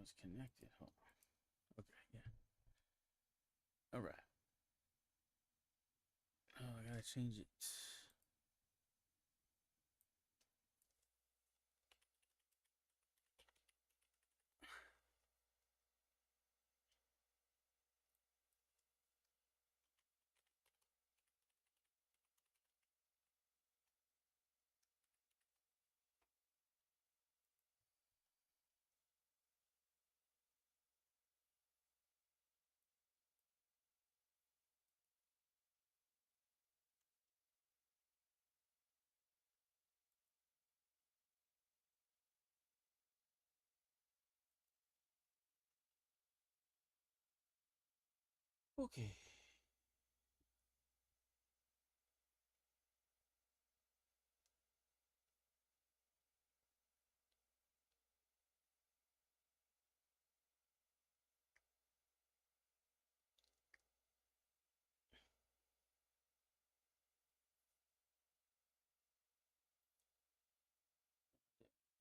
was connected. Hold on. Okay, yeah. All right. Oh, I gotta change it. Okay.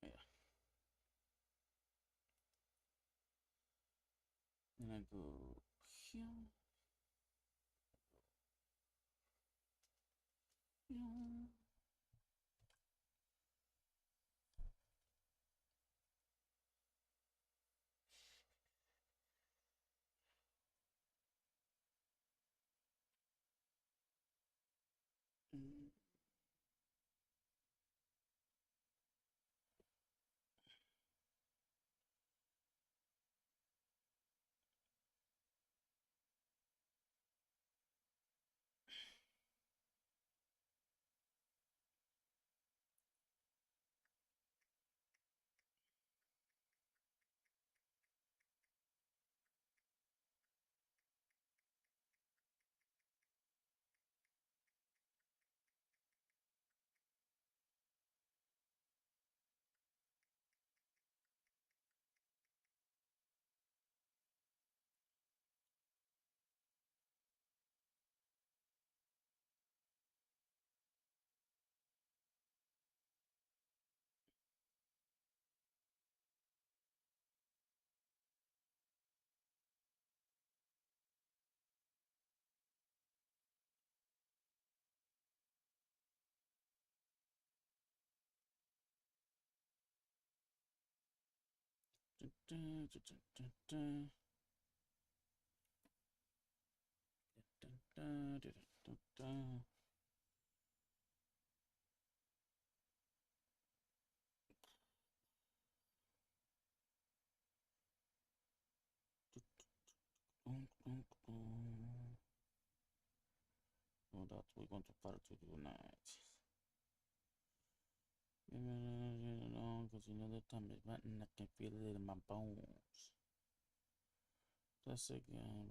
Yeah. Then I go here. Here. Mm. Dun, dun, dun, dun, dun, dun. Dun, dun, dun, dun, dun. Dun, dun, dun. Oh, that we're going to part to tonight. Because you know the time is running, I can feel it in my bones. Plus, again,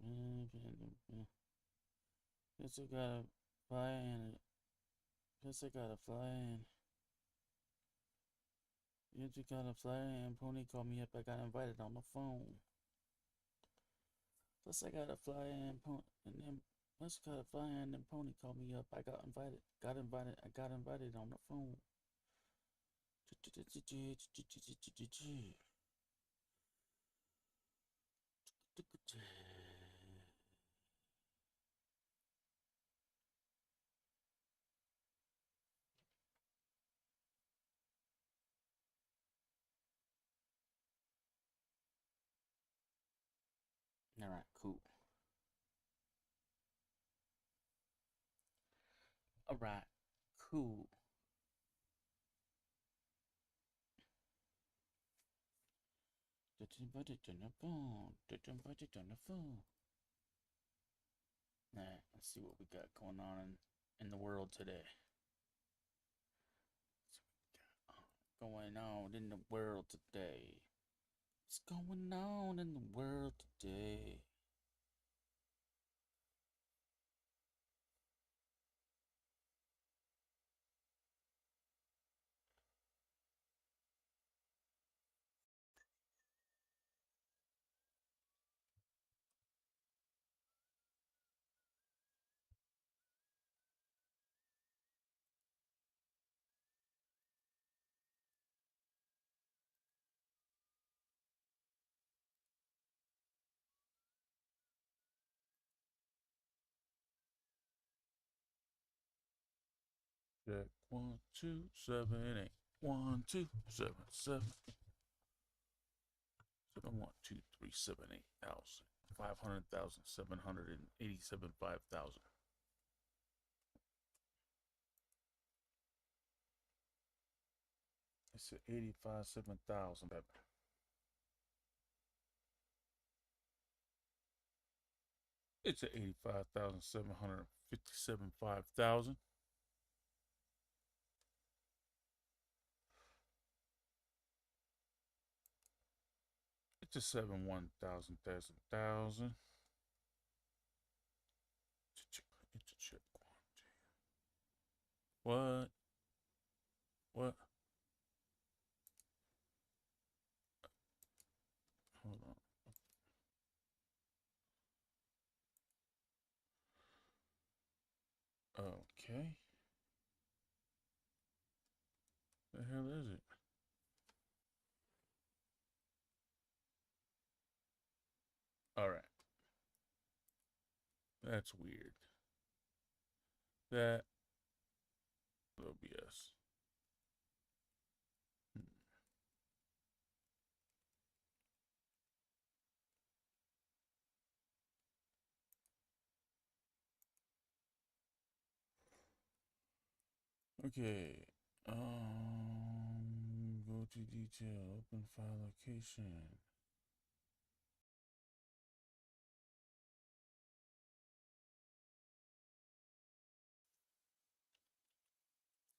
plus I gotta fly in. Plus I gotta fly in. You just gotta fly in. Pony called me up. I got invited on the phone. Plus I gotta fly in. And then plus I gotta fly in. And Pony called me up. I got invited. Got invited. I got invited on the phone. All right, cool. All right, cool. Get invited on the phone. Get invited on the phone. All right, let's see what we got going on in the world today. Going on in the world today? What's going on in the world today? Check 1 2 7 8 1 2 7 7 7 1 2 3 7 8,000 500,000 787 5,000. It's 85 7,000. It's 85,757 5,000. It's a 7 1,000 thousand. It's a check. What? What? Hold on. Okay. The hell is it? All right. That's weird. That OBS. Okay. Go to detail. Open file location.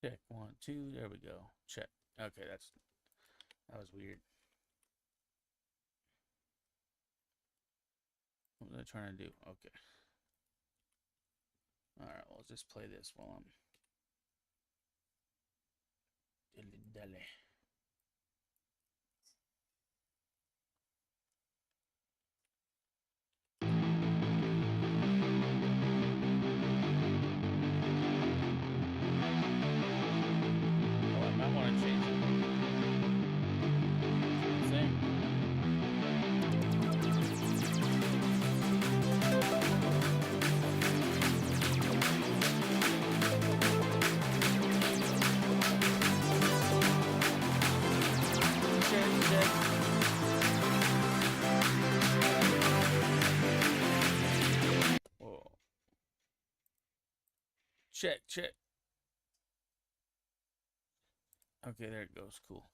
Check 1 2. There we go. Check. Okay, that was weird. What was I trying to do? Okay. All right. Well, let's just play this while I'm dilly-dally. Whoa. Check, check. Okay, there it goes. Cool.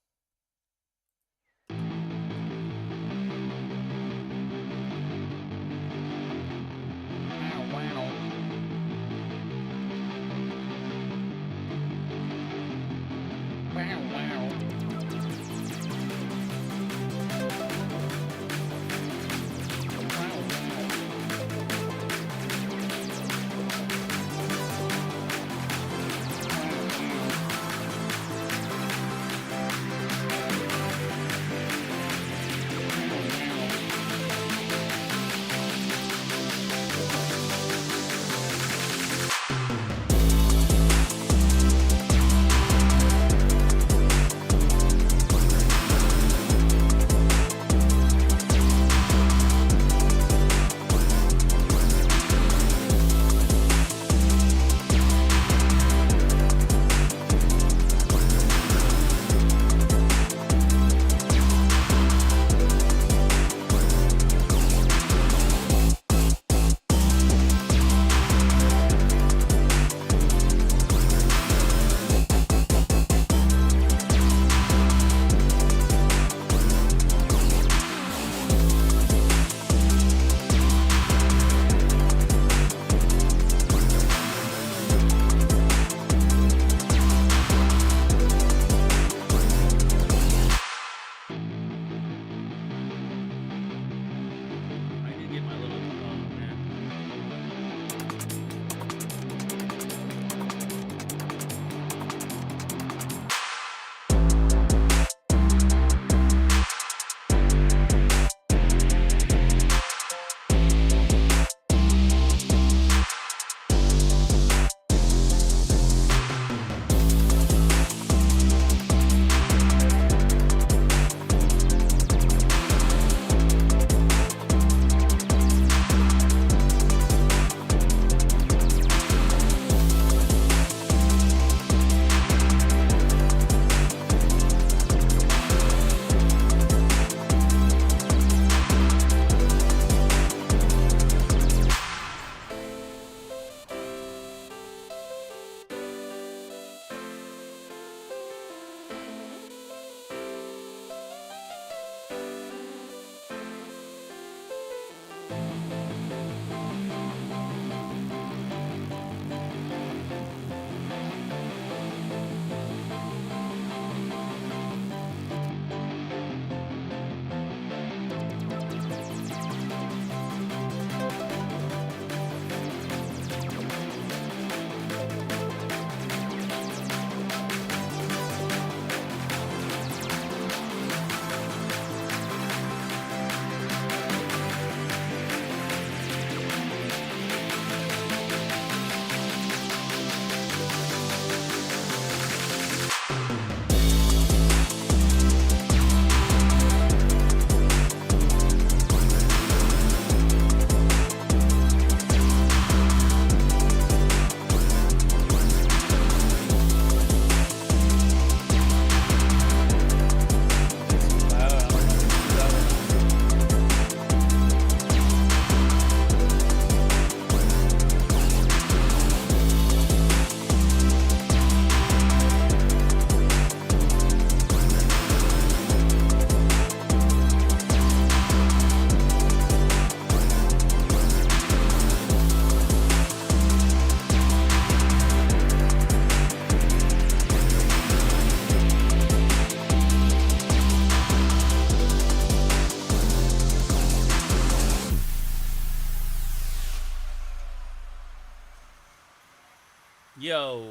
Yo.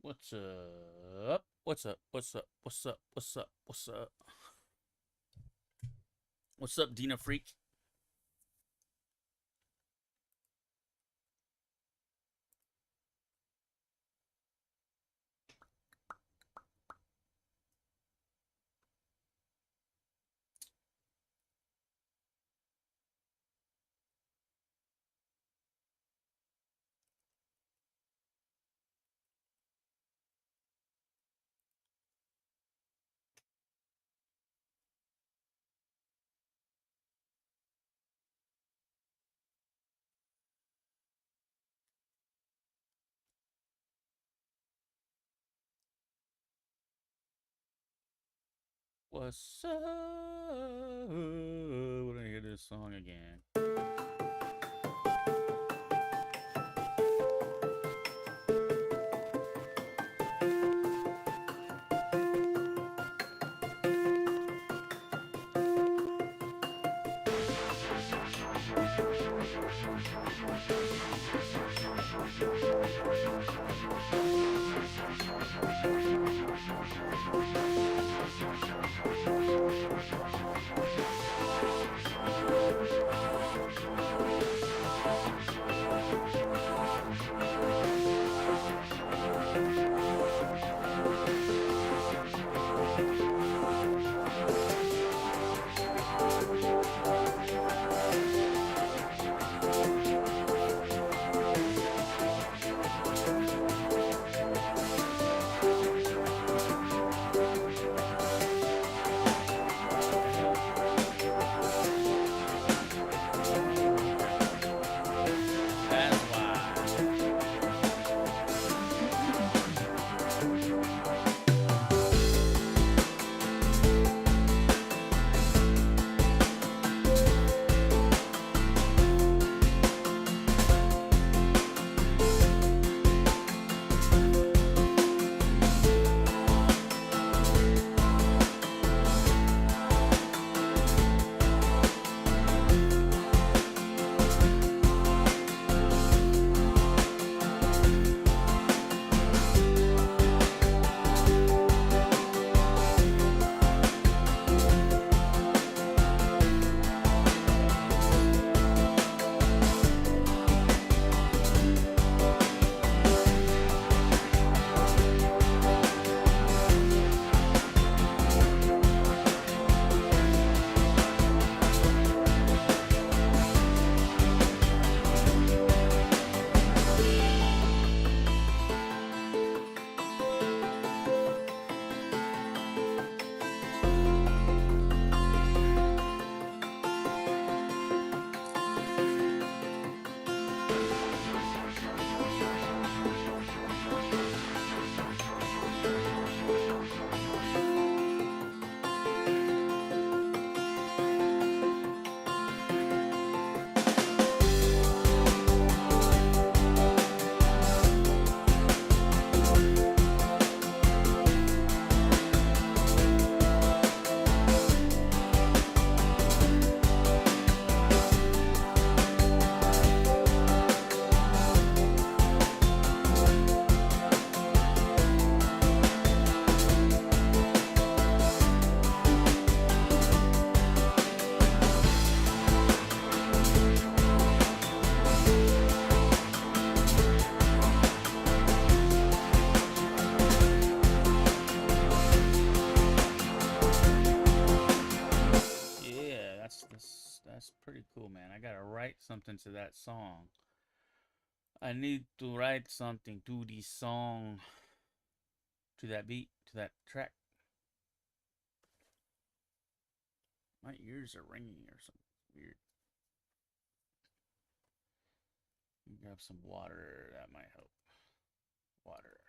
What's up? What's up? What's up? What's up? What's up? What's up? What's up, Dina Freak? What's up? We're gonna hear this song again. That's why. Yeah, that's pretty cool, man. I gotta write something to that song. I need to write something to the song, to that beat, to that track. My ears are ringing or something weird. Grab some water. That might help. Water.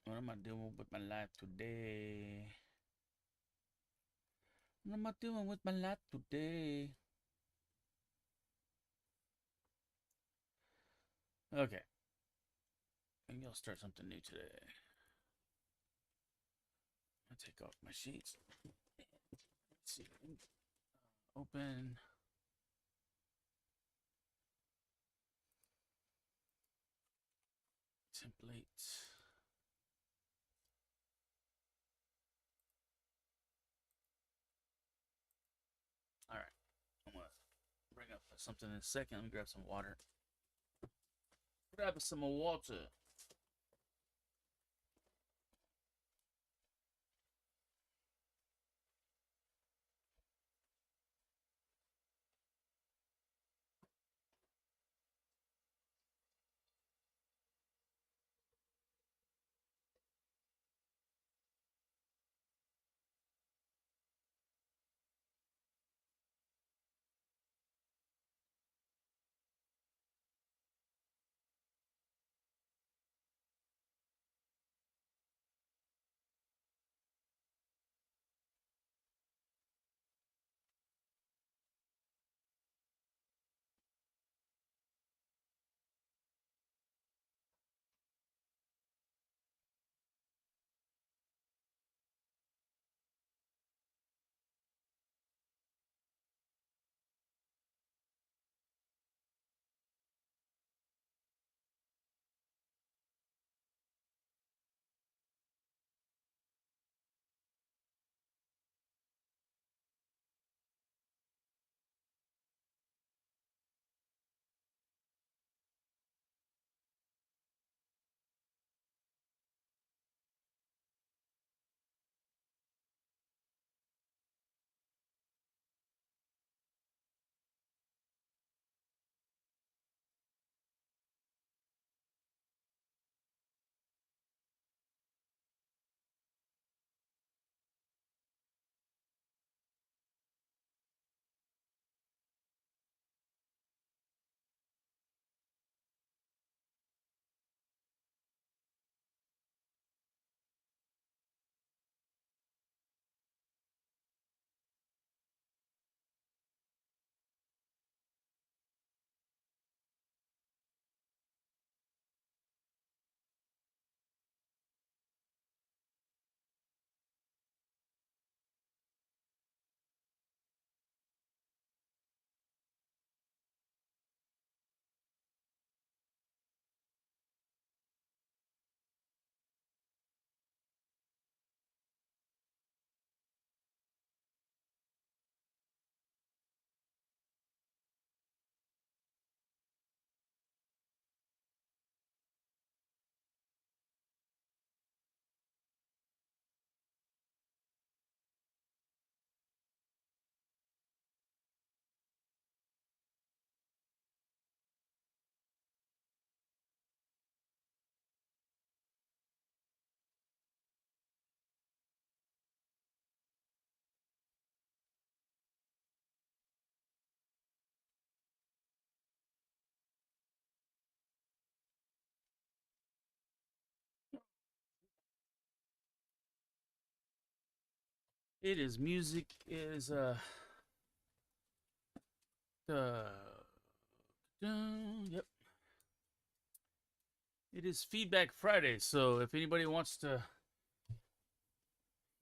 What am I doing with my life today? What am I doing with my life today? Okay. Maybe I'll start something new today. take off my sheets. Let's see. Open. Template. All right. I'm gonna bring up something in a second. Let me grab some water. Grab some water. It is music is the yep. It is Feedback Friday, so if anybody wants to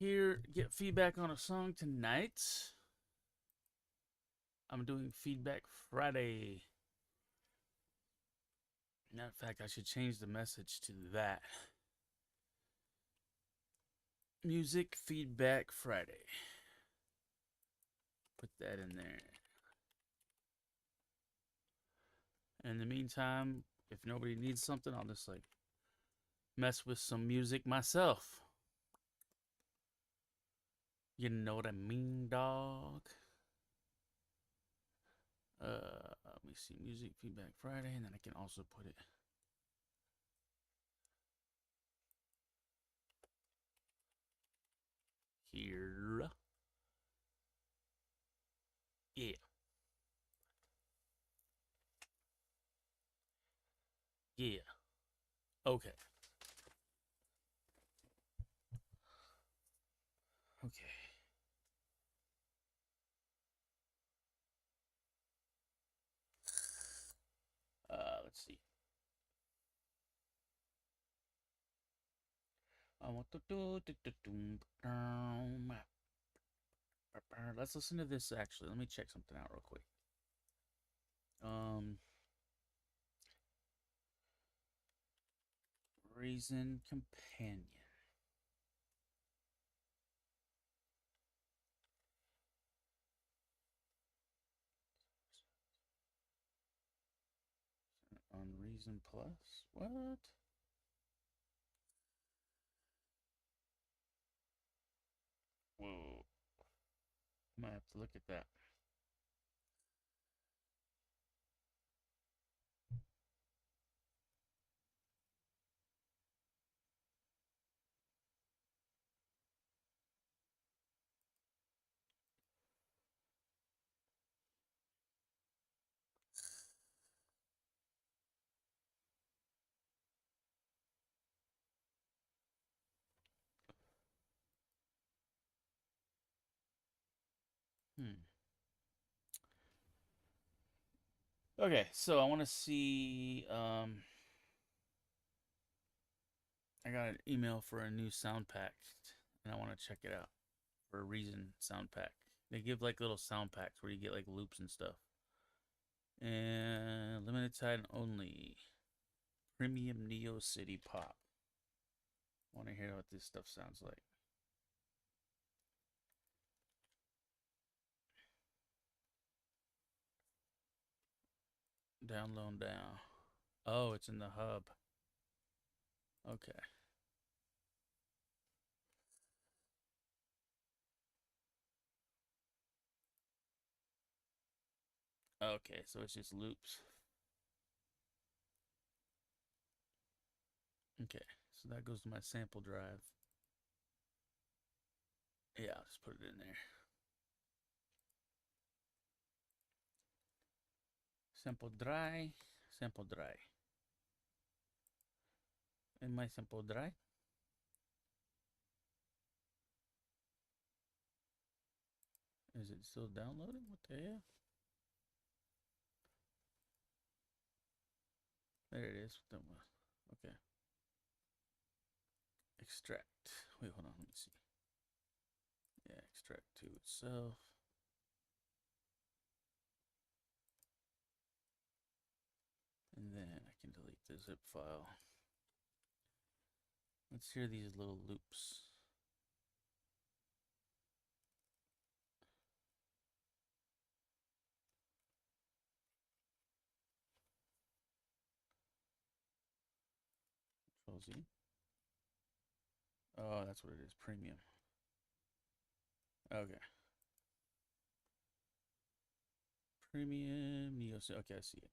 get feedback on a song tonight, I'm doing Feedback Friday. Matter of fact, I should change the message to that. Music Feedback Friday. Put that in there. In the meantime, if nobody needs something, I'll just like mess with some music myself. You know what I mean, dog? Let me see, Music Feedback Friday, and then I can also put it here. Yeah. Yeah. Okay. Okay. Let's see. Let's listen to this actually. Let me check something out real quick. Reason Companion. On Reason Plus? What? Whoa. Might have to look at that. Okay, so I want to see. I got an email for a new sound pack, and I want to check it out for a Reason sound pack. They give like little sound packs where you get like loops and stuff. And limited time only. Premium Neo City Pop. Want to hear what this stuff sounds like. Download down. Oh, it's in the hub. Okay. Okay, so it's just loops. Okay, so that goes to my sample drive. Yeah, I'll just put it in there. Sample dry, sample dry. In my sample dry. Is it still downloading? What the hell? There it is. Okay. Extract. Wait, hold on. Let me see. Yeah, extract to itself. And then I can delete the zip file. Let's hear these little loops. Control Z. Oh, that's what it is. Premium. Okay. Premium Neo City. Okay, I see it.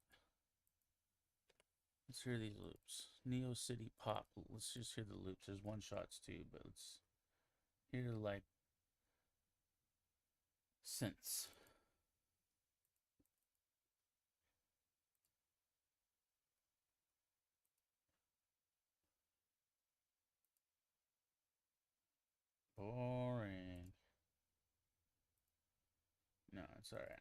Let's hear these loops. Neo City Pop. Let's just hear the loops. There's one shots too, but let's hear like synths. Boring. No, it's all right.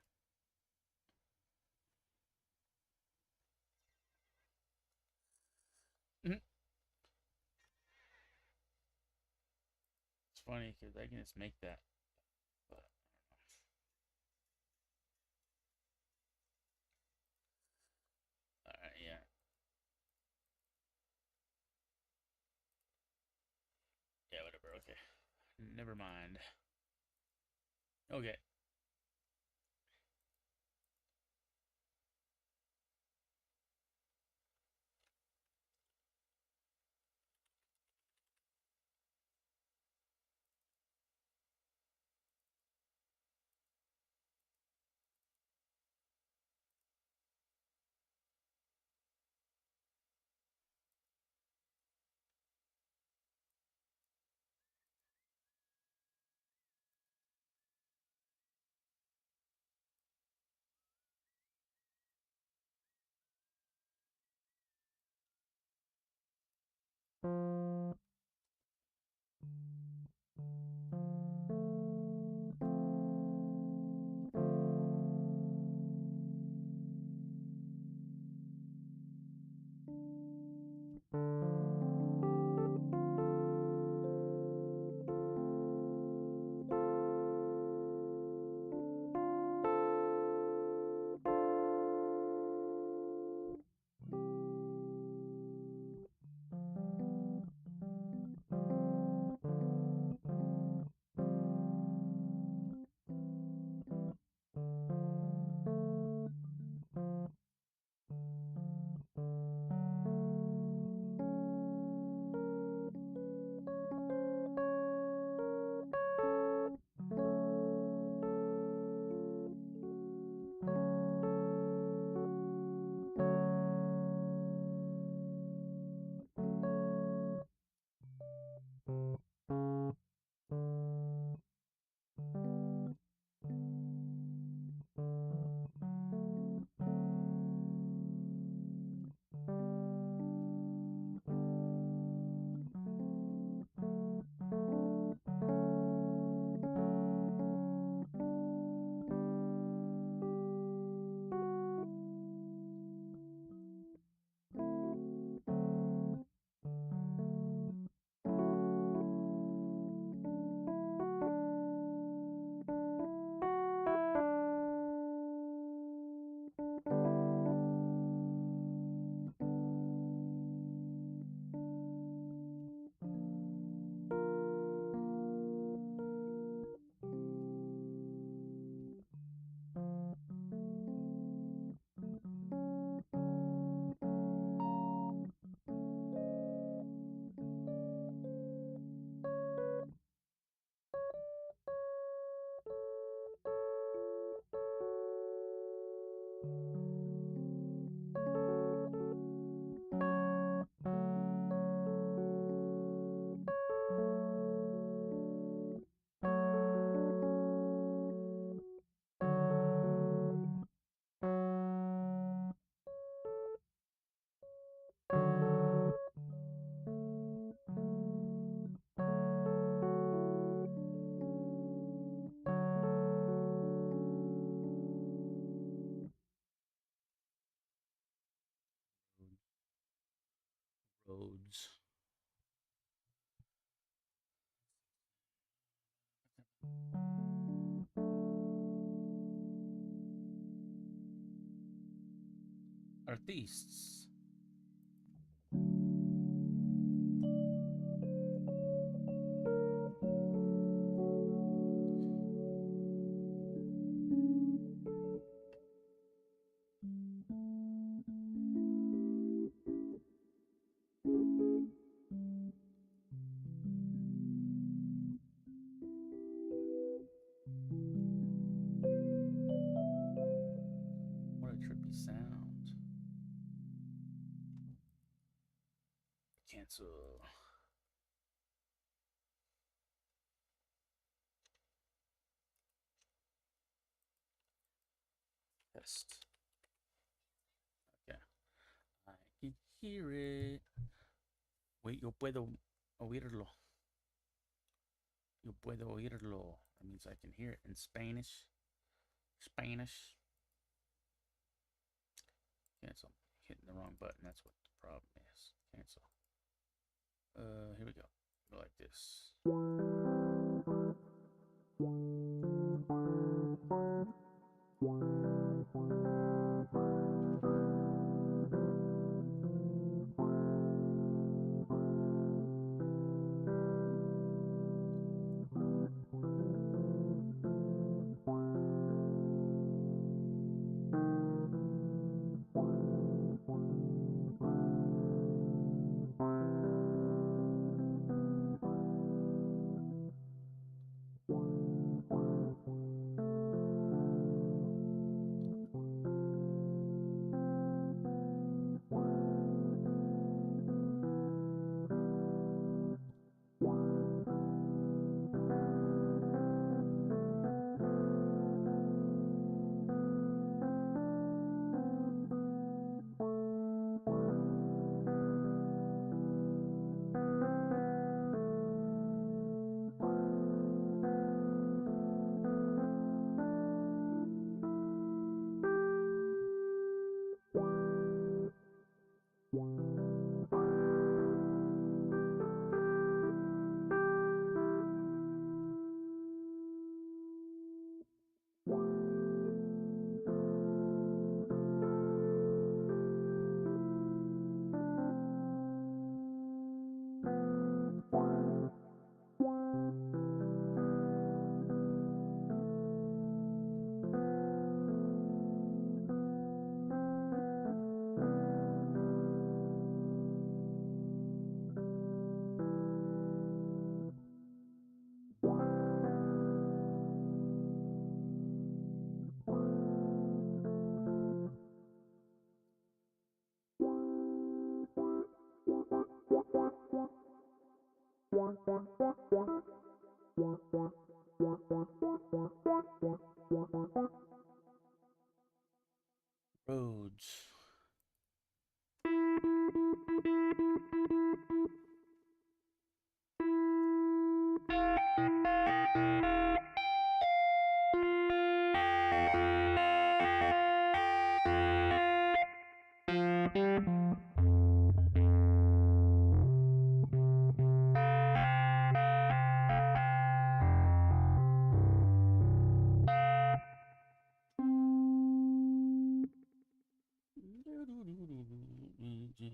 It's funny because I can just make that, but all right, yeah, yeah, whatever. Okay, never mind. Okay. Roads. Artistes. What a trippy sound. Cancel. Test. Okay. I can hear it. Wait, yo puedo oírlo. Yo puedo oírlo. That means I can hear it in Spanish. Spanish. Cancel. Hitting the wrong button. That's what the problem is. Cancel. Here we go. Go like this. Roads.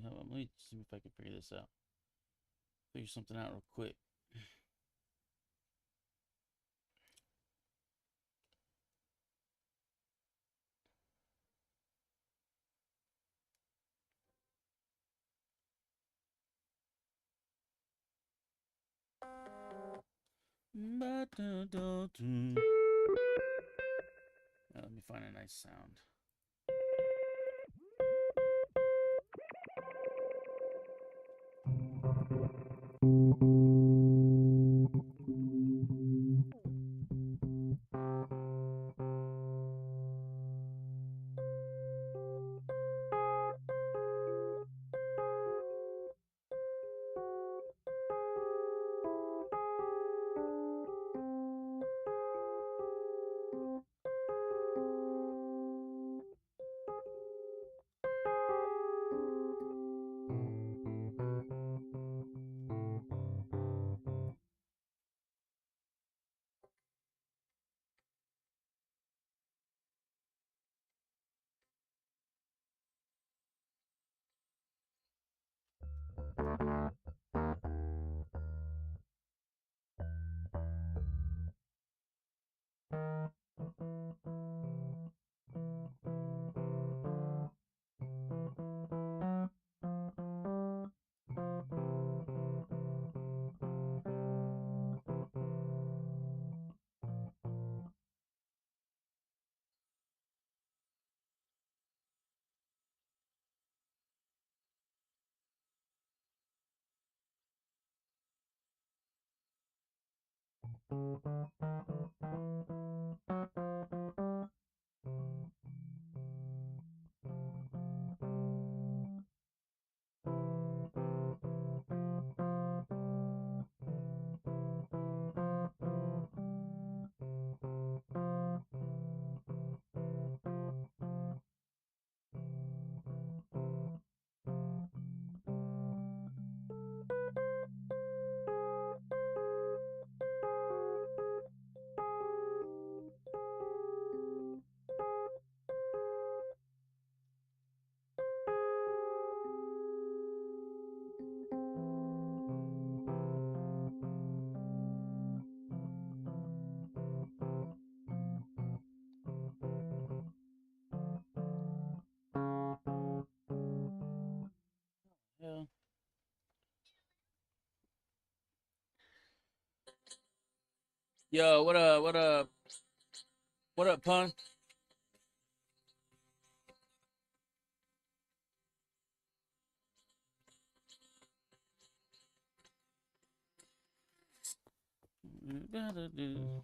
Let me see if I can figure this out. Figure something out real quick. Now, let me find a nice sound. Yeah. Yo, what up? What up? What up, pun? Gotta do.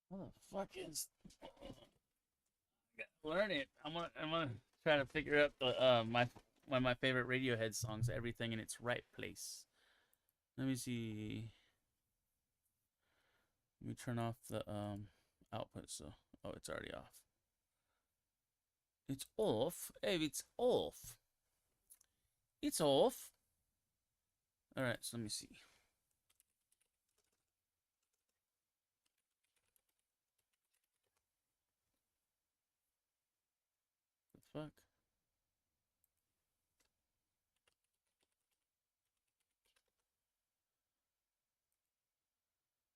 What the fuck is? Learn it. I'm gonna try to figure out the my one of my favorite Radiohead songs, "Everything in Its Right Place." Let me see. Let me turn off the output. So, oh, it's already off. It's off. Hey, it's off. It's off. All right. So let me see. The fuck.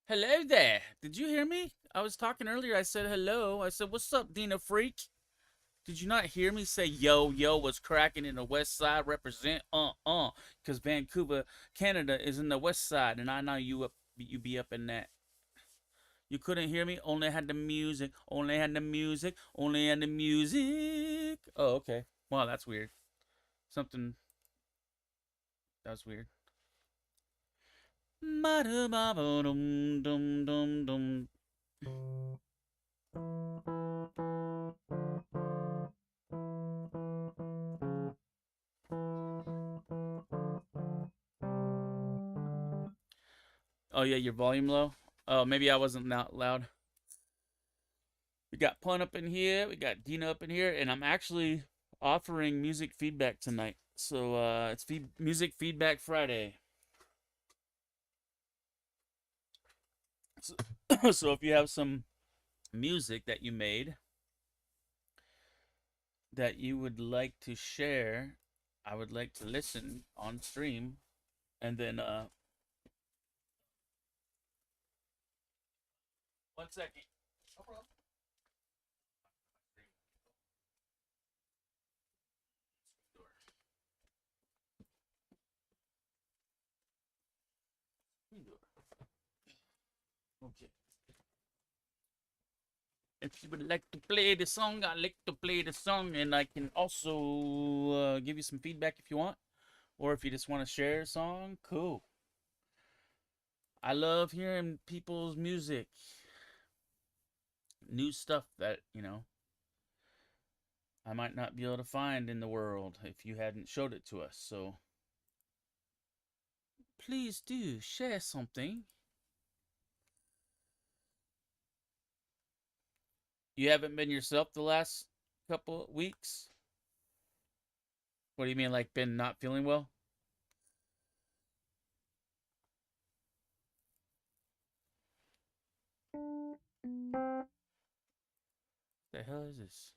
Hello there. Did you hear me? I was talking earlier. I said hello. I said, "What's up, Dina Freak?" Did you not hear me say yo yo was cracking in the West Side represent because Vancouver, Canada is in the West Side and I know you be up in that. You couldn't hear me. Only had the music. Only had the music. Only had the music. Oh, okay. Wow, that's weird. Something that was weird. Oh yeah, your volume low. Oh, maybe I wasn't that loud. We got Pun up in here. We got Dina up in here, and I'm actually offering music feedback tonight. So it's Music Feedback Friday. So, so if you have some music that you made that you would like to share, I would like to listen on stream. And then 1 second. No problem. Okay. If you would like to play the song, I like to play the song, and I can also give you some feedback if you want, or if you just want to share a song. Cool. I love hearing people's music, new stuff that I might not be able to find in the world if you hadn't showed it to us. So please do share something. You haven't been yourself the last couple weeks? What do you mean, like been not feeling well? The hell is this?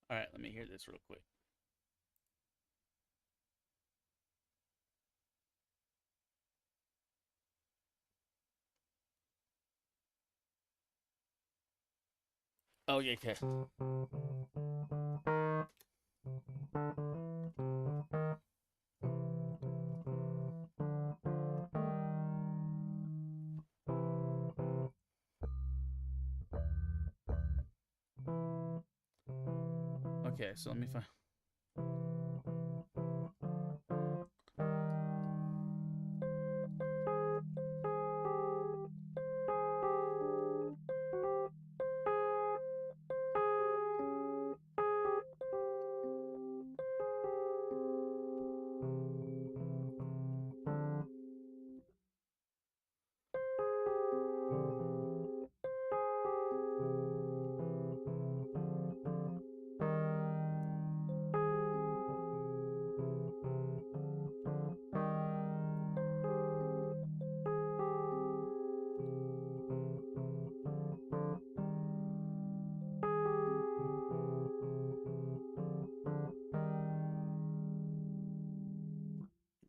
All right, let me hear this real quick. Oh, yeah, okay. Okay, so let me find.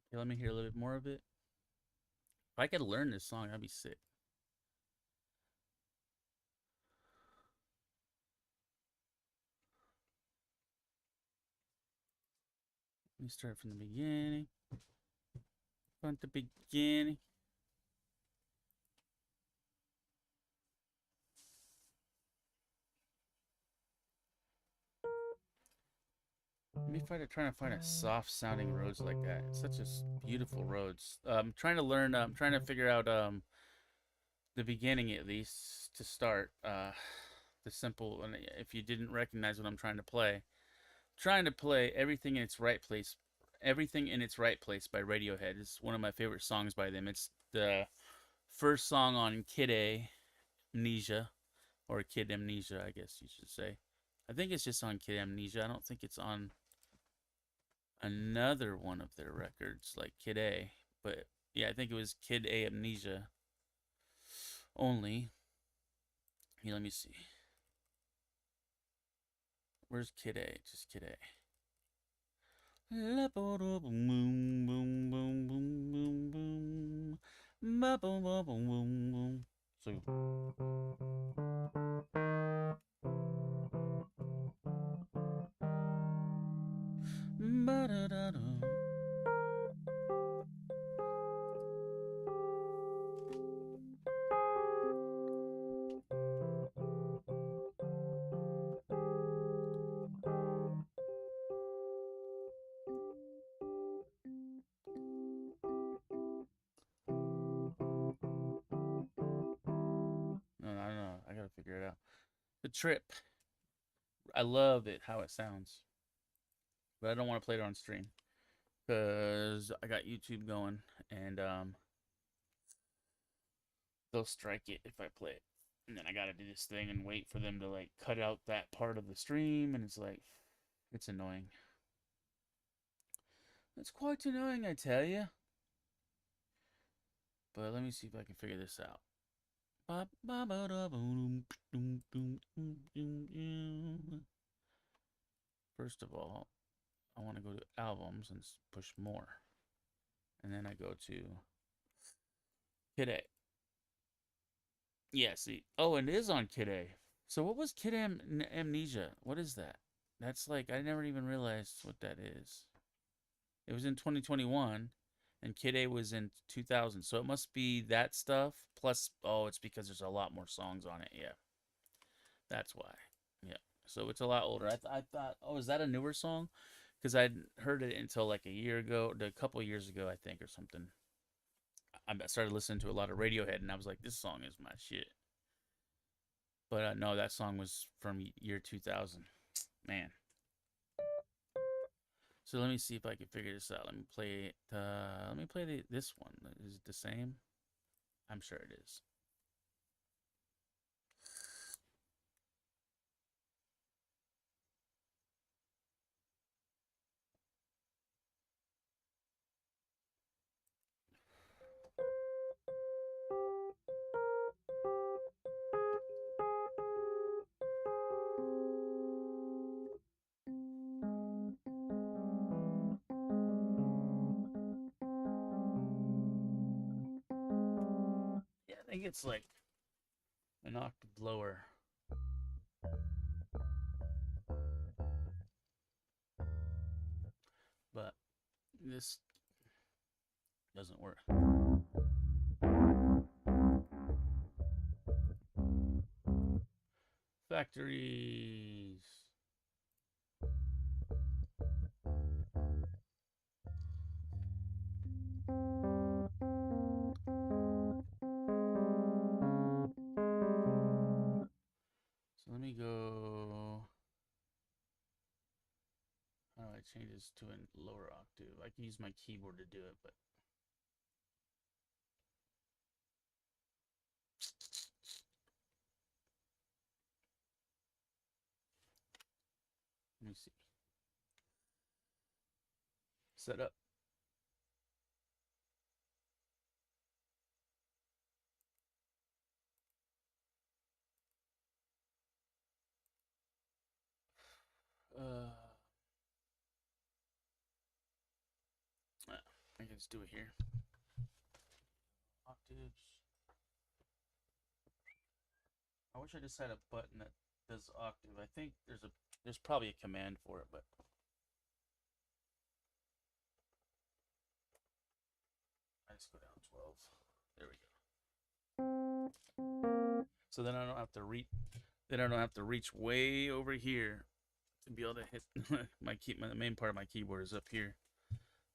Okay, let me hear a little bit more of it. If I could learn this song, I'd be sick. Let me start from the beginning. From the beginning. Let me trying to find a soft sounding roads like that. It's such a beautiful roads. I'm trying to learn. I'm trying to figure out the beginning at least to start. The simple. And if you didn't recognize what I'm trying to play, trying to play everything in its right place. Everything in its right place by Radiohead is one of my favorite songs by them. It's the first song on Kid A, Amnesia, or Kid Amnesia, I guess you should say. I think it's just on Kid Amnesia. I don't think it's on another one of their records like Kid A. But yeah, I think it was Kid A Amnesia only. Here, let me see. Where's Kid A? Just Kid A. Boom, boom, boom, boom, boom, boom, boom. Boom, boom, boom, boom, boom. So. Ba-da-da-da. No, I don't know. I gotta figure it out. The Trip. I love it how it sounds, but I don't want to play it on stream because I got YouTube going, and they'll strike it if I play it. And then I gotta do this thing and wait for them to like cut out that part of the stream, and it's like, it's annoying. It's quite annoying, I tell you. But let me see if I can figure this out. First of all, I want to go to albums and push more. And then I go to Kid A. Yeah, see. Oh, and it is on Kid A. So what was Kid Amnesia? What is that? That's like, I never even realized what that is. It was in 2021, and Kid A was in 2000. So it must be that stuff. Plus, oh, it's because there's a lot more songs on it. Yeah. That's why. Yeah. So it's a lot older. I thought, oh, is that a newer song? Because I'd heard it until like a year ago, a couple years ago, I think, or something. I started listening to a lot of Radiohead, and I was like, this song is my shit. But no, that song was from year 2000. Man. So let me see if I can figure this out. Let me play it. Let me play this one. Is it the same? I'm sure it is. Yeah, I think it's like an octave lower. But this doesn't work. Factories. So let me go. How do I change this to a lower octave? I can use my keyboard to do it, but let me see. Set up. I can just do it here. Octaves. I wish I just had a button that does octave. I think there's probably a command for it, but I just go down 12. There we go. So then I don't have to reach. Then I don't have to reach way over here to be able to hit the main part of my keyboard is up here,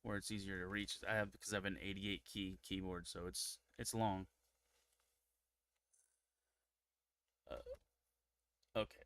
where it's easier to reach. Because I have an 88 key keyboard, so it's long. Okay.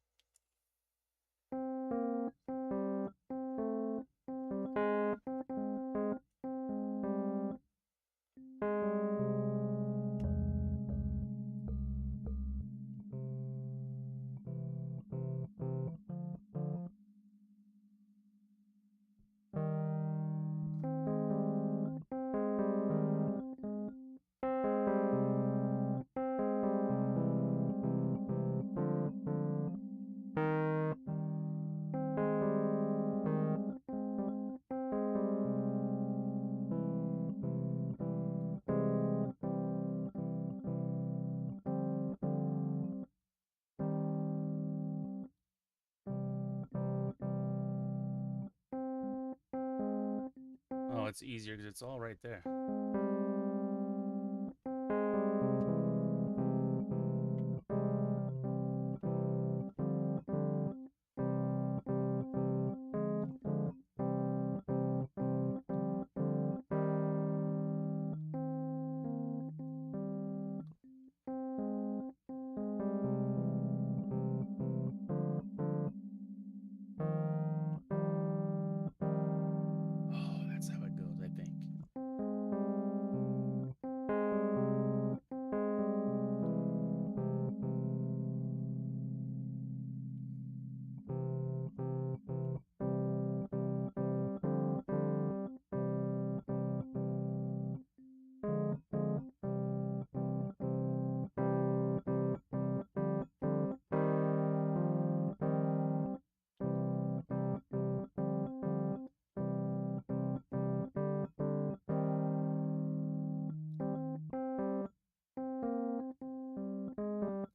Oh, it's easier because it's all right there.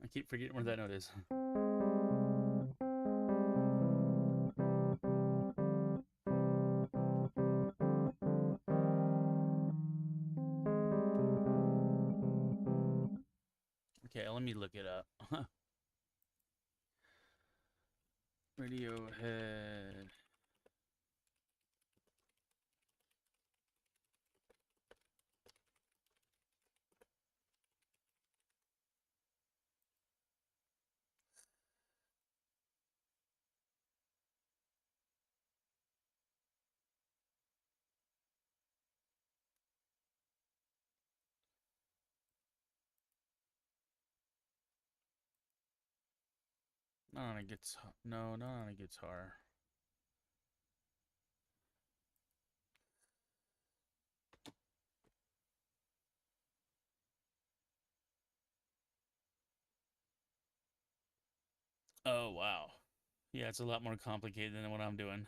I keep forgetting where that note is. Okay, let me look it up. Radiohead. Not on a guitar. No, not on a guitar. Oh, wow. Yeah, it's a lot more complicated than what I'm doing.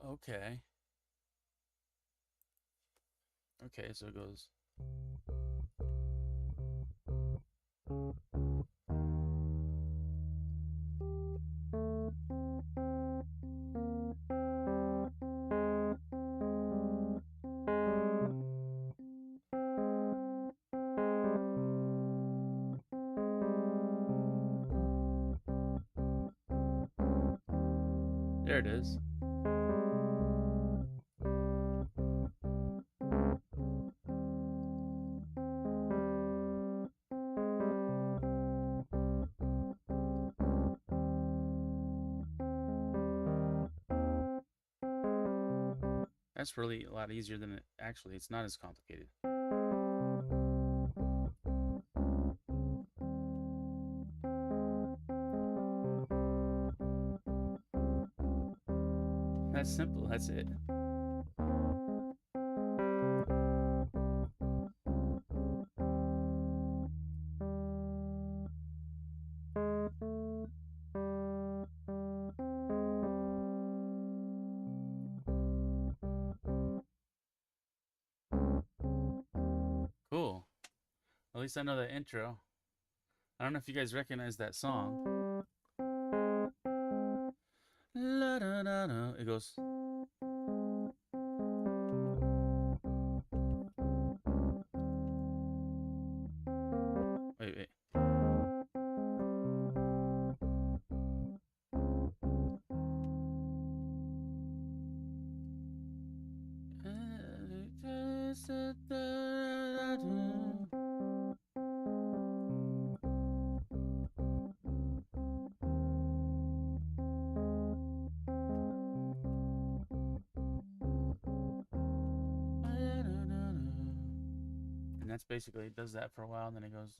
Okay. Okay, so it goes. There it is. That's really a lot easier than it actually. It's not as complicated. That's simple. That's it. Cool. At least I know the intro. I don't know if you guys recognize that song. La, da, da, da. It goes. Wait, wait. And that's basically, it does that for a while, and then it goes.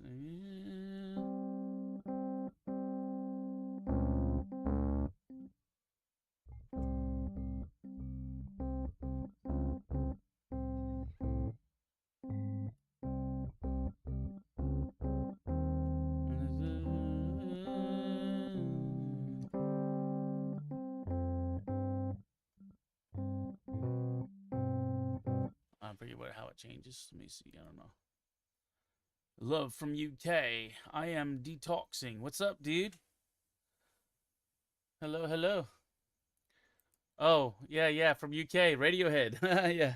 I forget how it changes. Let me see. I don't know. Love from UK. I am detoxing. What's up, dude? Hello, hello. Oh, yeah, yeah, from UK, Radiohead. Yeah.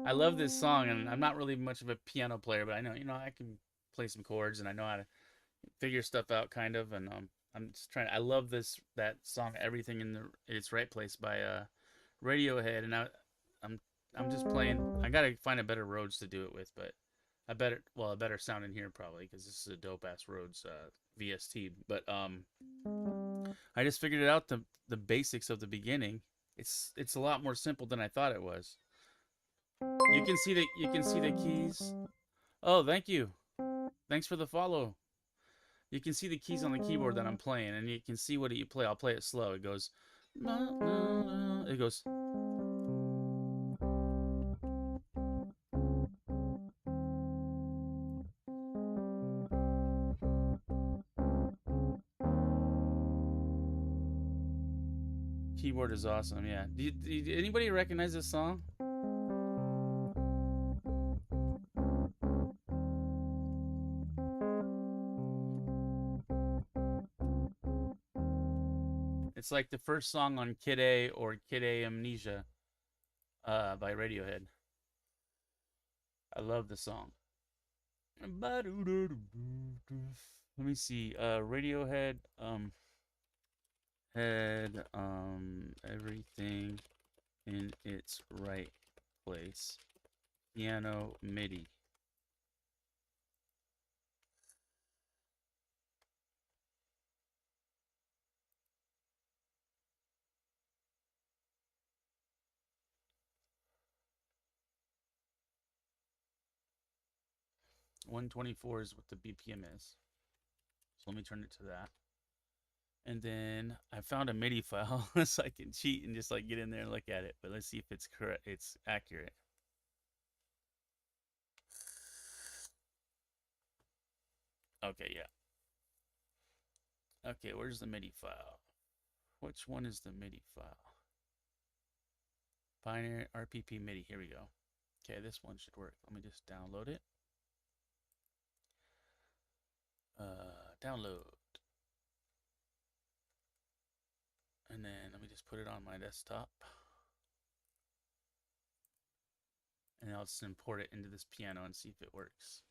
I love this song, and I'm not really much of a piano player, but I know, I can play some chords, and I know how to figure stuff out, kind of. And I'm just trying. I love that song, "Everything in Its Right Place" by Radiohead, and I'm I'm just playing. I gotta find a better Rhodes to do it with, but a better sound in here probably because this is a dope ass Rhodes VST. But I just figured it out the basics of the beginning. It's a lot more simple than I thought it was. You can see the keys. Oh, thank you. Thanks for the follow. You can see the keys on the keyboard that I'm playing, and you can see what you play. I'll play it slow. It goes. It goes. Keyboard is awesome. Yeah. Do anybody recognize this song? It's like the first song on Kid A or Kid A Amnesia by Radiohead. I love the song. Let me see. Radiohead. Everything in its right place. Piano MIDI. $124 is what the BPM is. So let me turn it to that. And then I found a MIDI file so I can cheat and just like get in there and look at it. But let's see if it's correct. It's accurate. Okay, yeah. Okay, where's the MIDI file? Which one is the MIDI file? Pioneer RPP MIDI. Here we go. Okay, this one should work. Let me just download it. Download. And then let me just put it on my desktop. And I'll just import it into this piano and see if it works.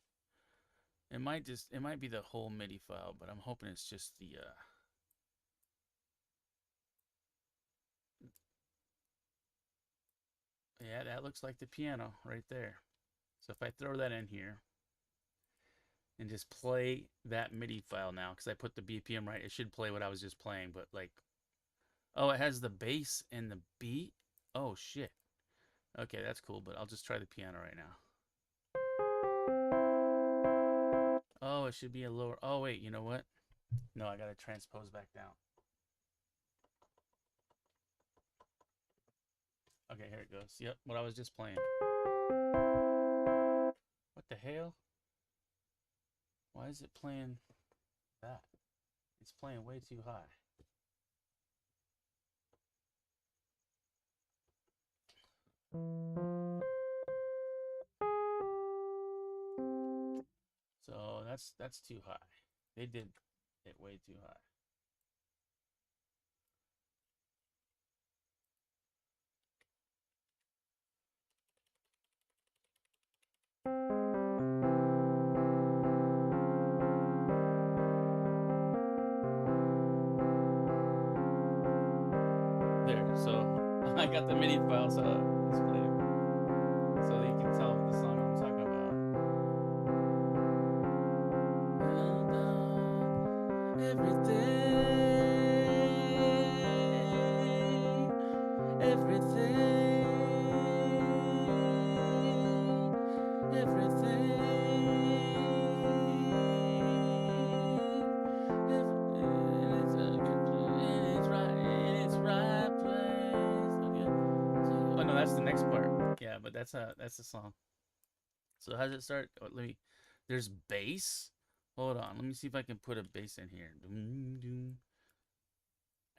It might be the whole MIDI file, but I'm hoping it's just the yeah, that looks like the piano right there. So if I throw that in here and just play that MIDI file now, because I put the BPM right, it should play what I was just playing, but like, oh, it has the bass and the beat. Oh shit. Okay, that's cool, but I'll just try the piano right now. Oh, it should be a lower. Oh wait, you know what? No, I gotta transpose back down. Okay, here it goes. Yep, what I was just playing. What the hell? Why is it playing that? It's playing way too high. So that's too high. They did it way too high. There, so I got the MIDI file, so let's play it. So you can tell the song I'm talking about. Oh no, that's the next part. Yeah, but that's the song. So how does it start? Oh, let me. There's bass. Hold on. Let me see if I can put a bass in here.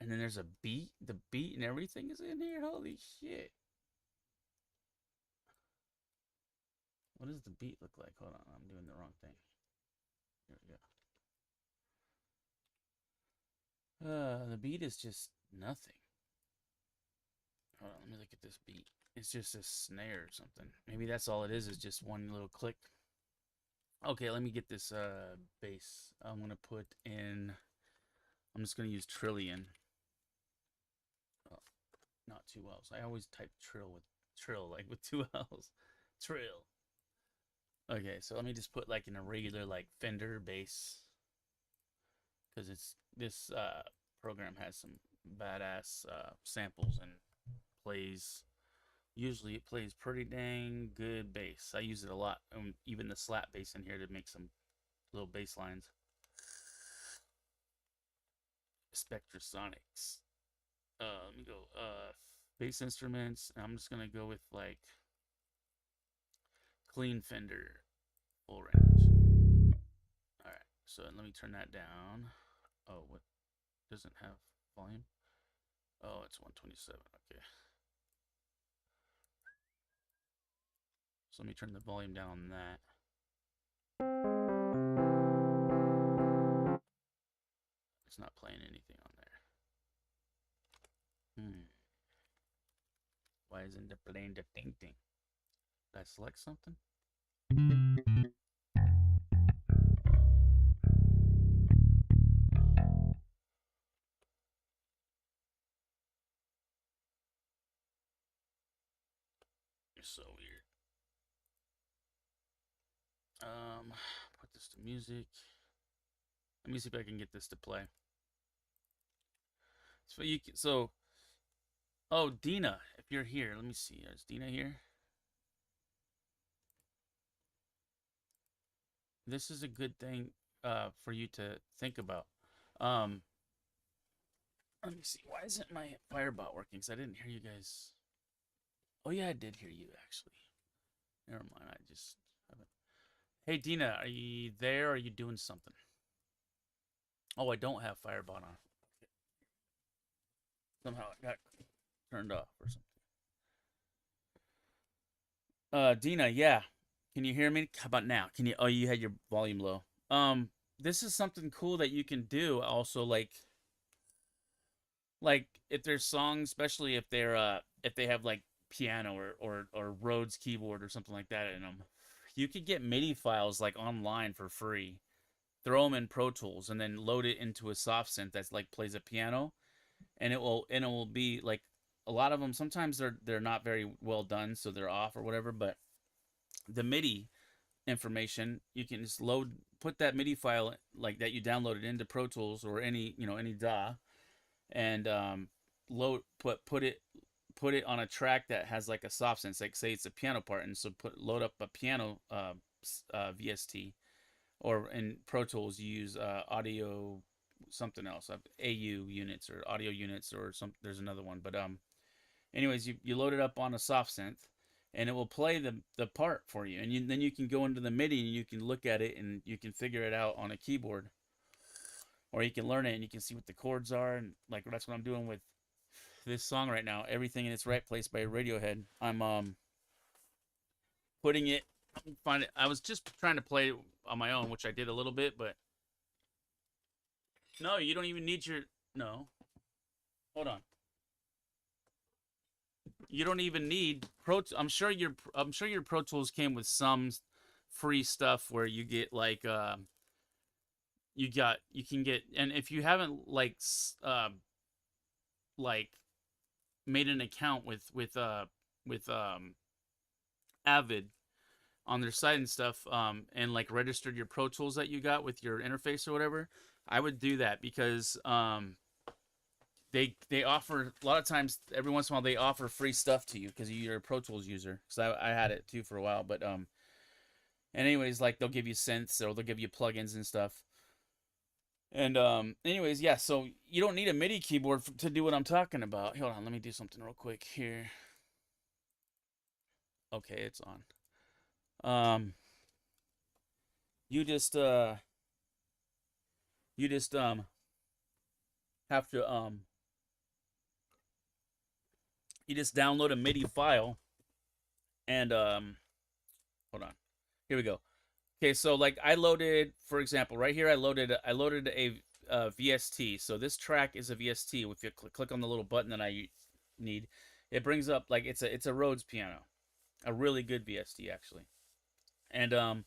And then there's a beat. The beat and everything is in here. Holy shit. What does the beat look like? Hold on. I'm doing the wrong thing. Here we go. The beat is just nothing. Hold on. Let me look at this beat. It's just a snare or something. Maybe that's all it is just one little click. Okay, let me get this bass. I'm going to put in, I'm just going to use Trillion. Oh, not 2 L's. I always type trill like with 2 L's. Trill. Okay, so let me just put like in a regular like Fender bass, because it's this program has some badass samples and usually it plays pretty dang good bass. I use it a lot, even the slap bass in here to make some little bass lines. Spectrasonics. Let me go. Bass instruments. I'm just gonna go with like clean Fender full range. All right. So let me turn that down. Oh, what doesn't have volume? Oh, it's 127. Okay. So let me turn the volume down on that. It's not playing anything on there. Why isn't it playing the thing? Did I select something? It's so weird. Put this to music. Let me see if I can get this to play. Oh, Dina, if you're here, let me see. Is Dina here? This is a good thing for you to think about. Let me see. Why isn't my Firebot working? Because I didn't hear you guys. Oh, yeah, I did hear you, actually. Never mind. I just haven't. Hey, Dina, are you there? Or are you doing something? Oh, I don't have Firebot on. Somehow it got turned off or something. Dina, yeah. Can you hear me? How about now? Can you? Oh, you had your volume low. This is something cool that you can do. Also, like if there's songs, especially if they have like piano or Rhodes keyboard or something like that in them, you could get MIDI files like online for free. Throw them in Pro Tools and then load it into a soft synth that's like plays a piano, and it will be like a lot of them. Sometimes they're not very well done, so they're off or whatever. But the MIDI information, you can just put that MIDI file like that you downloaded into Pro Tools or any DAW, and put it on a track that has like a soft sense, like say it's a piano part, and so load up a piano VST, or in Pro Tools you use audio something else, AU units or audio units or some. There's another one, but anyways, you load it up on a soft synth, and it will play the part for you, and then you can go into the MIDI and you can look at it and you can figure it out on a keyboard, or you can learn it and you can see what the chords are, and like that's what I'm doing with this song right now. Everything in its right place by Radiohead. I'm putting it. I was just trying to play on my own, which I did a little bit, but no, you don't even need your no. Hold on. You don't even need Pro. I'm sure your Pro Tools came with some free stuff where you get like you can get, and if you haven't like made an account with Avid on their site and stuff, and like registered your Pro Tools that you got with your interface or whatever, I would do that because they offer a lot of times. Every once in a while, they offer free stuff to you because you're a Pro Tools user. Because I had it too for a while, but and anyways, like they'll give you synths or they'll give you plugins and stuff. And anyways, yeah. So you don't need a MIDI keyboard to do what I'm talking about. Hold on, let me do something real quick here. Okay, it's on. You just have to you just download a MIDI file, and hold on. Here we go. Okay, so like I loaded, for example, right here I loaded a VST. So this track is a VST. If you click on the little button that I need, it brings up like it's a Rhodes piano, a really good VST actually. And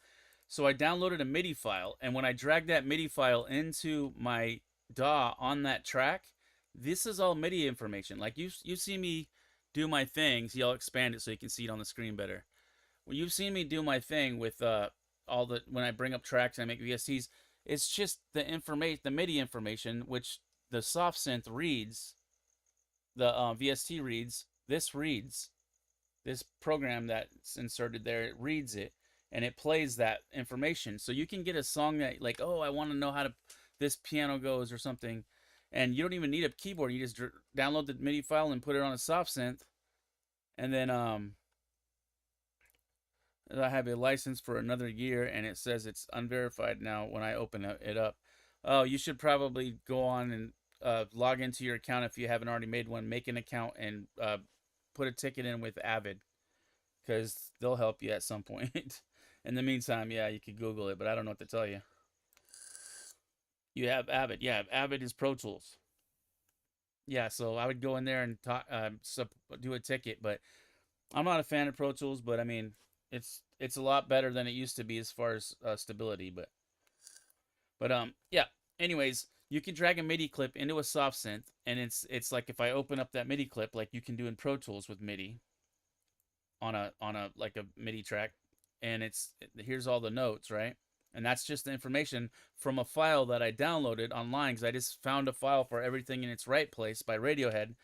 so I downloaded a MIDI file, and when I drag that MIDI file into my DAW on that track, this is all MIDI information. Like you see me do my thing. See, I'll expand it so you can see it on the screen better. Well, you've seen me do my thing with when I bring up tracks and I make VSTs. It's just the information, the MIDI information, which the soft synth reads, the VST reads, this reads, this program that's inserted there, it reads it and it plays that information. So you can get a song that, like, oh, I want to know how to this piano goes or something, and you don't even need a keyboard. You just download the MIDI file and put it on a soft synth, and then I have a license for another year, and it says it's unverified now when I open it up. Oh, you should probably go on and log into your account if you haven't already made one. Make an account and put a ticket in with Avid, because they'll help you at some point. In the meantime, yeah, you could Google it, but I don't know what to tell you. You have Avid. Yeah, Avid is Pro Tools. Yeah, so I would go in there and talk, do a ticket, but I'm not a fan of Pro Tools, but I mean, it's a lot better than it used to be as far as stability. But yeah. Anyways, you can drag a MIDI clip into a soft synth, and it's like if I open up that MIDI clip, like you can do in Pro Tools with MIDI on a like a MIDI track, and here's all the notes, right? And that's just the information from a file that I downloaded online, because I just found a file for Everything in Its Right Place by Radiohead.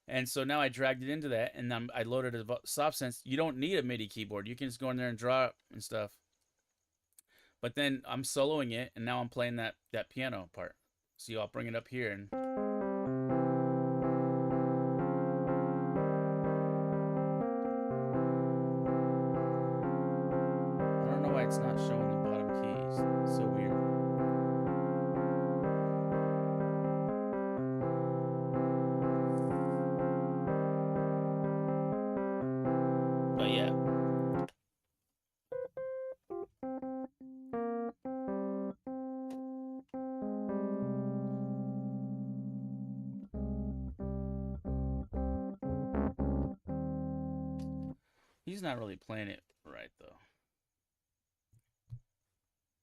And so now I dragged it into that, and I loaded a soft synth. You don't need a MIDI keyboard. You can just go in there and draw and stuff. But then I'm soloing it, and now I'm playing that piano part. See, I'll bring it up here, and I don't know why it's not showing the bottom keys. It's so weird. But yeah. He's not really playing it right, though.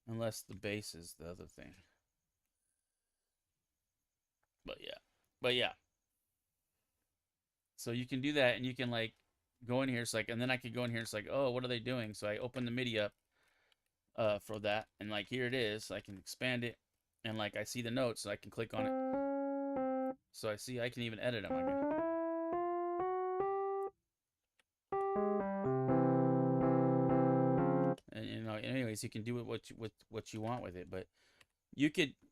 Unless the bass is the other thing. But yeah. But yeah. So you can do that, and you can, like, go in here. It's like, and then I could go in here. It's like, oh, what are they doing? So I open the MIDI up for that, and like here it is. I can expand it, and like I see the notes, so I can click on it. So I see I can even edit them. And anyways, you can do it with what you want with it, but you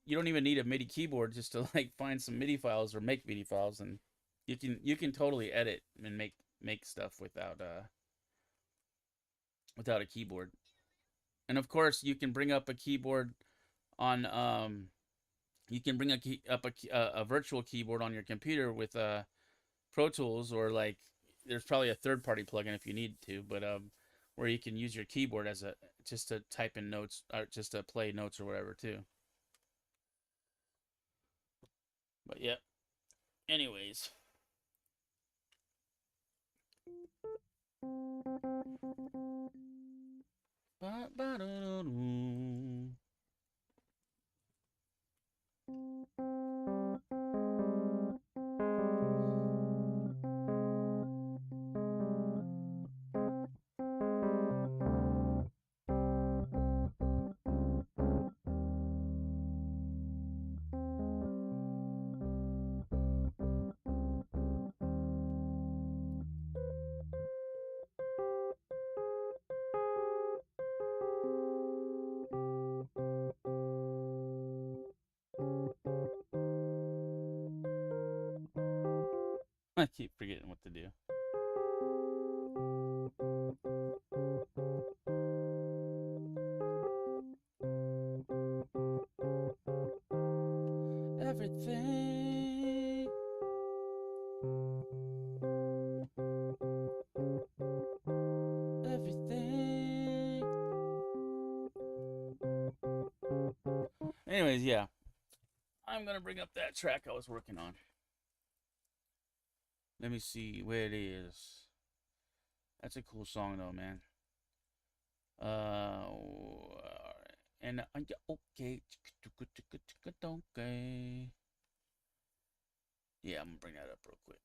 don't even need a MIDI keyboard just to like find some MIDI files or make MIDI files, and you can totally edit and make stuff without a keyboard. And of course, you can bring up a keyboard on you can bring up a virtual keyboard on your computer with Pro Tools, or like there's probably a third party plugin if you need to, but where you can use your keyboard as just to type in notes or just to play notes or whatever too. But yeah. Anyways. I keep forgetting what to do. Everything. Everything. Anyways, yeah. I'm gonna bring up that track I was working on. Let me see where it is. That's a cool song though, man. And okay. Okay. Yeah, I'm gonna bring that up real quick.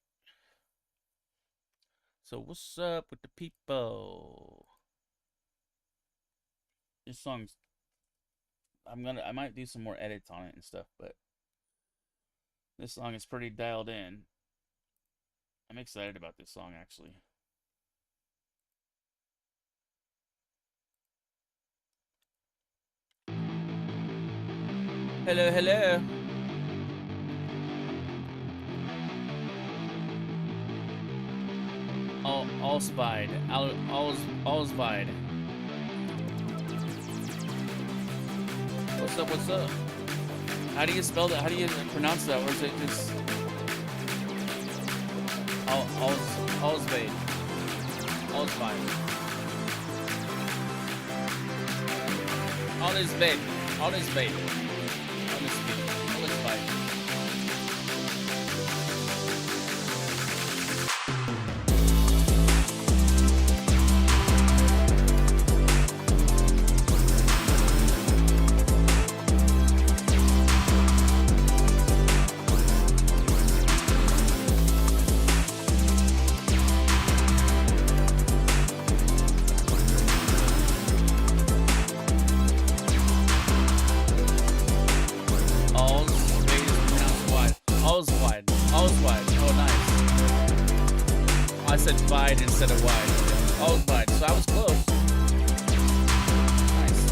So what's up with the people? This song's I might do some more edits on it and stuff, but this song is pretty dialed in. I'm excited about this song, actually. Hello, hello. Allsvide. Allsvide. What's up, what's up? How do you spell that? How do you pronounce that? Or is it just... Allsvide. Allsvide. Allsvide. Allsvide. Allsvide. Instead of wide. Oh, wide. So I was close. Nice.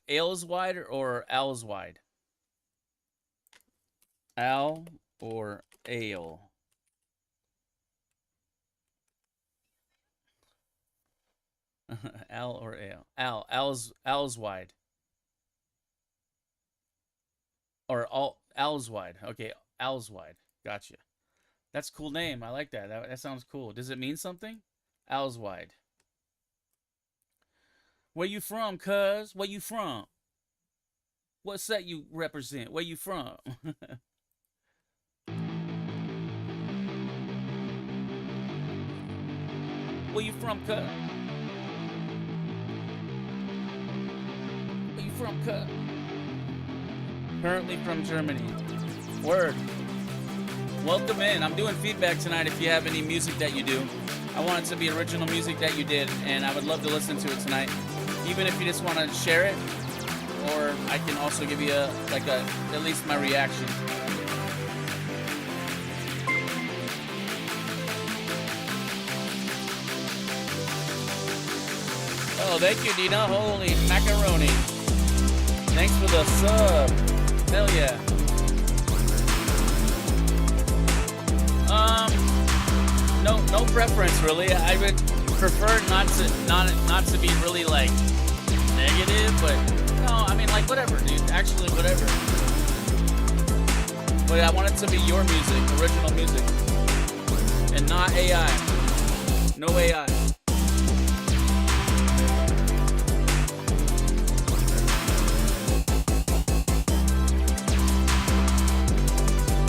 Aleswide or Aleswide? Al or ale? Al or ale? Al's wide. Or Al's wide. Okay, Al's wide. Gotcha. That's a cool name. I like that. That sounds cool. Does it mean something? Al's wide. Where you from, cuz? Where you from? What set you represent? Where you from? Where you from, cuz? Where you from, cuz? Currently from Germany. Word. Welcome in. I'm doing feedback tonight if you have any music that you do. I want it to be original music that you did, and I would love to listen to it tonight. Even if you just want to share it, or I can also give you at least my reaction. Oh, thank you, Dina. Holy macaroni. Thanks for the sub. Hell yeah. No preference really. I would prefer not to be really like negative, but no, I mean like whatever, dude. Actually, whatever. But I want it to be your music, original music, and not AI. No AI.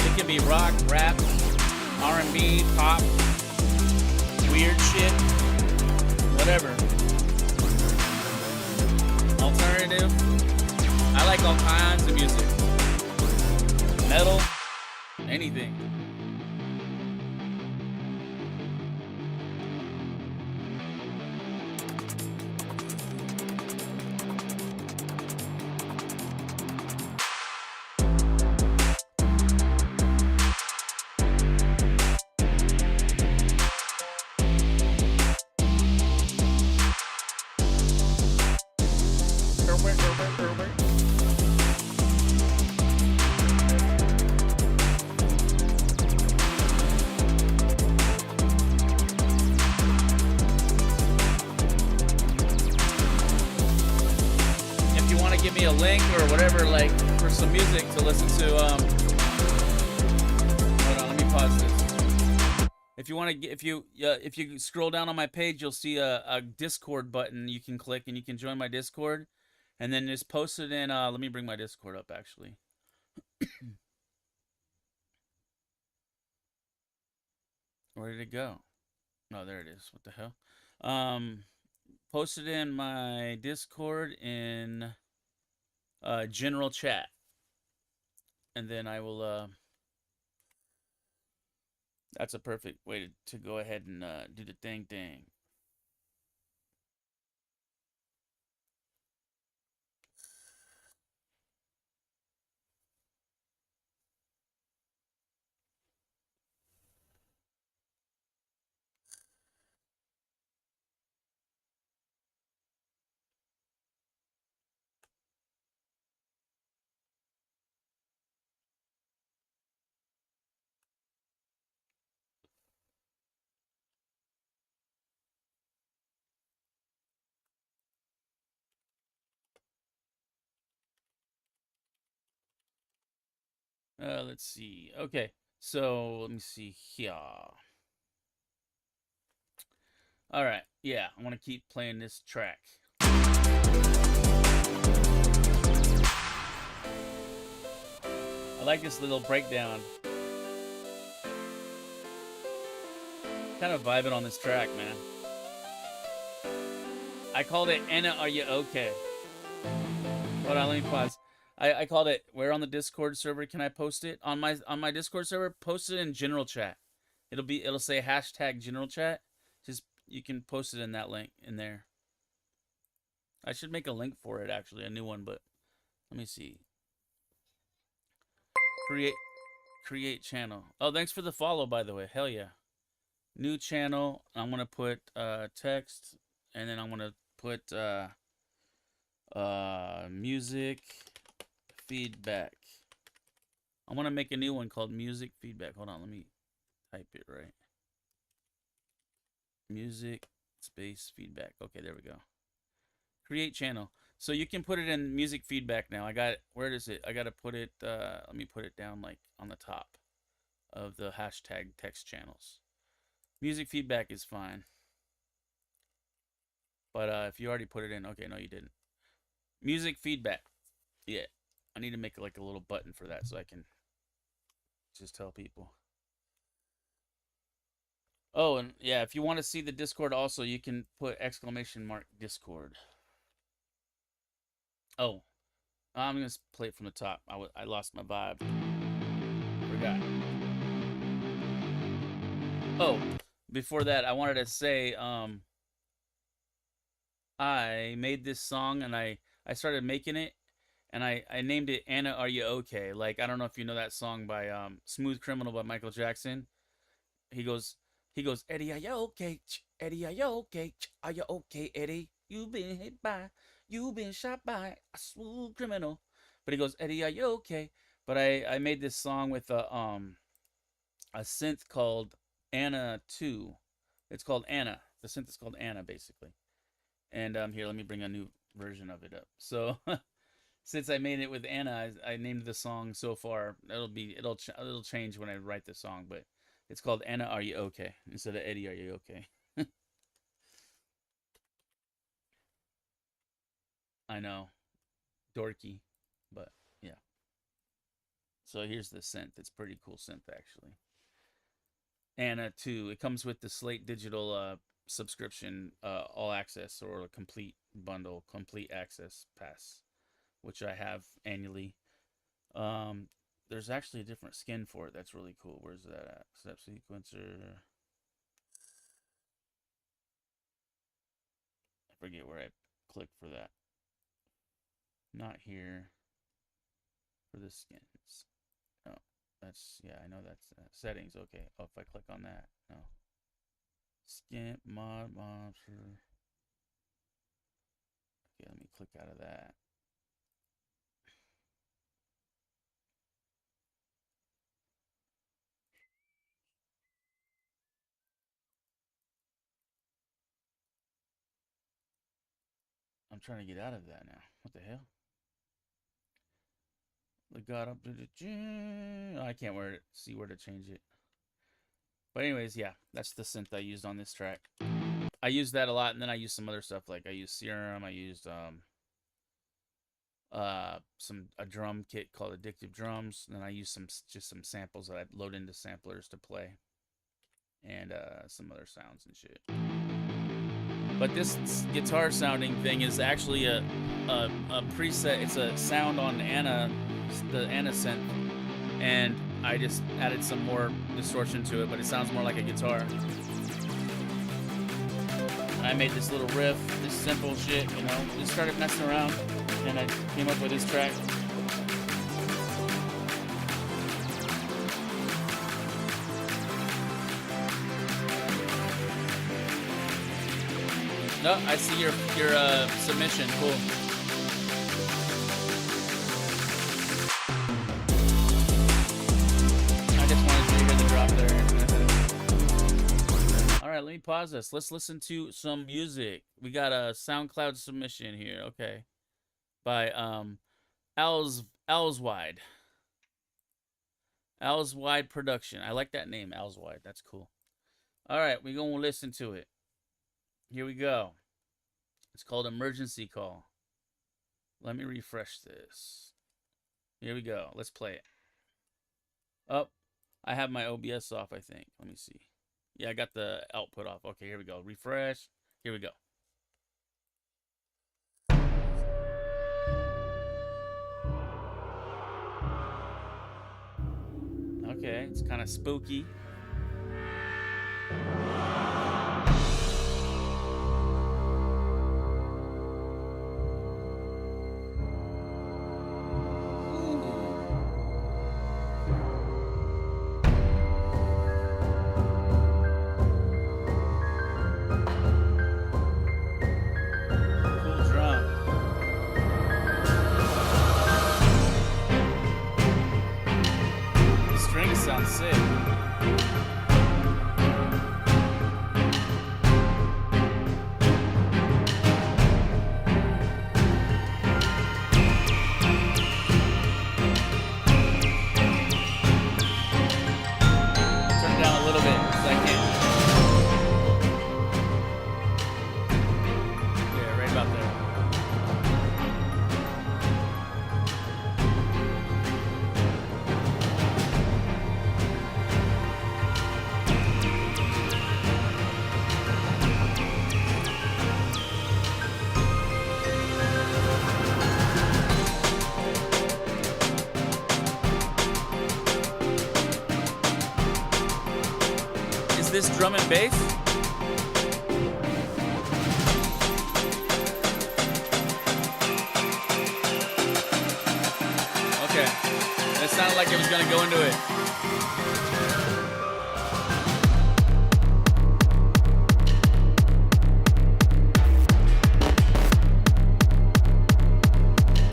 It can be rock, rap, R&B, pop, weird shit, whatever. Alternative. I like all kinds of music. Metal, anything. If you scroll down on my page, you'll see a Discord button you can click, and you can join my Discord, and then just post it in. Let me bring my Discord up actually. Where did it go? No, there it is. What the hell? Post it in my Discord in general chat, and then I will That's a perfect way to go ahead and do the thing. Let's see. Okay, so let me see here. All right, yeah, I want to keep playing this track. I like this little breakdown. Kind of vibing on this track, man. I called it Anna, Are You Okay? Hold on, let me pause. I called it. Where on the Discord server can I post it? On my Discord server, post it in general chat. It'll say hashtag general chat. Just you can post it in that link in there. I should make a link for it actually, a new one, but let me see. Create channel. Oh, thanks for the follow, by the way. Hell yeah. New channel. I'm gonna put text, and then I'm gonna put music feedback. I want to make a new one called music feedback. Hold on, let me type it right. Music space feedback. Okay, there we go. Create channel. So you can put it in music feedback now. I got it. Where is it? I got to put it, let me put it down like on the top of the hashtag text channels. Music feedback is fine. But if you already put it in, okay, no, you didn't. Music feedback. Yeah. I need to make like a little button for that so I can just tell people. Oh, and yeah, if you want to see the Discord also, you can put !Discord. Oh, I'm going to play it from the top. I lost my vibe. Forgot. Oh, before that, I wanted to say, I made this song and I started making it and I named it Anna, Are You Okay? Like, I don't know if you know that song by Smooth Criminal by Michael Jackson. He goes, Eddie, are you okay? Eddie, are you okay? Are you okay, Eddie? You've been hit by, you've been shot by a smooth criminal. But he goes, Eddie, are you okay? But I made this song with a synth called Anna 2. It's called Anna. The synth is called Anna, basically. And here, let me bring a new version of it up. So since I made it with Anna, I named the song so far. It'll change when I write the song, but it's called Anna, Are You Okay? Instead of Eddie, Are You Okay? I know, dorky, but yeah. So here's the synth. It's pretty cool synth actually. Anna 2. It comes with the Slate Digital subscription, all access or a complete bundle, complete access pass, which I have annually. There's actually a different skin for it. That's really cool. Where's that at? Step sequencer. I forget where I click for that. Not here. For the skins. Oh, that's, yeah, I know that's settings. Okay. Oh, if I click on that, no. Skin mod monster. Okay, let me click out of that. I'm trying to get out of that now. What the hell? I got up to the gym. I can't see where to change it. But anyways, yeah, that's the synth I used on this track. I used that a lot, and then I used some other stuff like I used Serum. I used a drum kit called Addictive Drums. And then I used some samples that I load into samplers to play, and some other sounds and shit. But this guitar sounding thing is actually a preset. It's a sound on Anna, the Anna synth, and I just added some more distortion to it, but it sounds more like a guitar. I made this little riff, this simple shit, you know, just started messing around, and I came up with this track. No, I see your submission. Cool. I just wanted you to hear the drop there. All right, let me pause this. Let's listen to some music. We got a SoundCloud submission here. Okay, by Alswide. Alswide Production. I like that name, Alswide. That's cool. All right, we're gonna listen to it. Here we go. It's called Emergency Call. Let me refresh this. Here we go. Let's play it. Oh, I have my OBS off, I think. Let me see. Yeah, I got the output off. Okay, here we go. Refresh. Here we go. Okay, it's kind of spooky. Sounds sick. Turn it down a little bit because I can't. Yeah, right about there. Is this drum and bass? Okay. It sounded like it was going to go into it.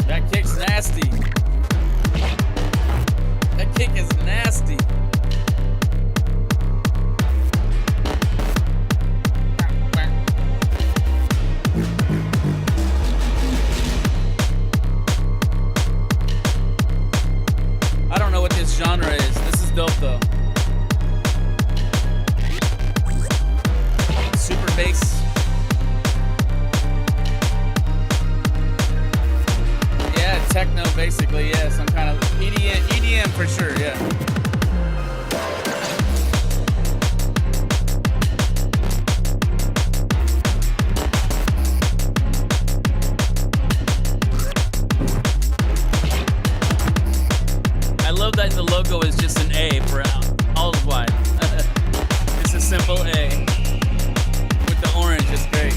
That kick's nasty. That kick is nasty. I don't know what this genre is. This is dope though. Super bass. Yeah, techno basically, yeah. Some kind of EDM for sure, yeah. I love that the logo is just an A for Alswide. It's a simple A with the orange. It's great.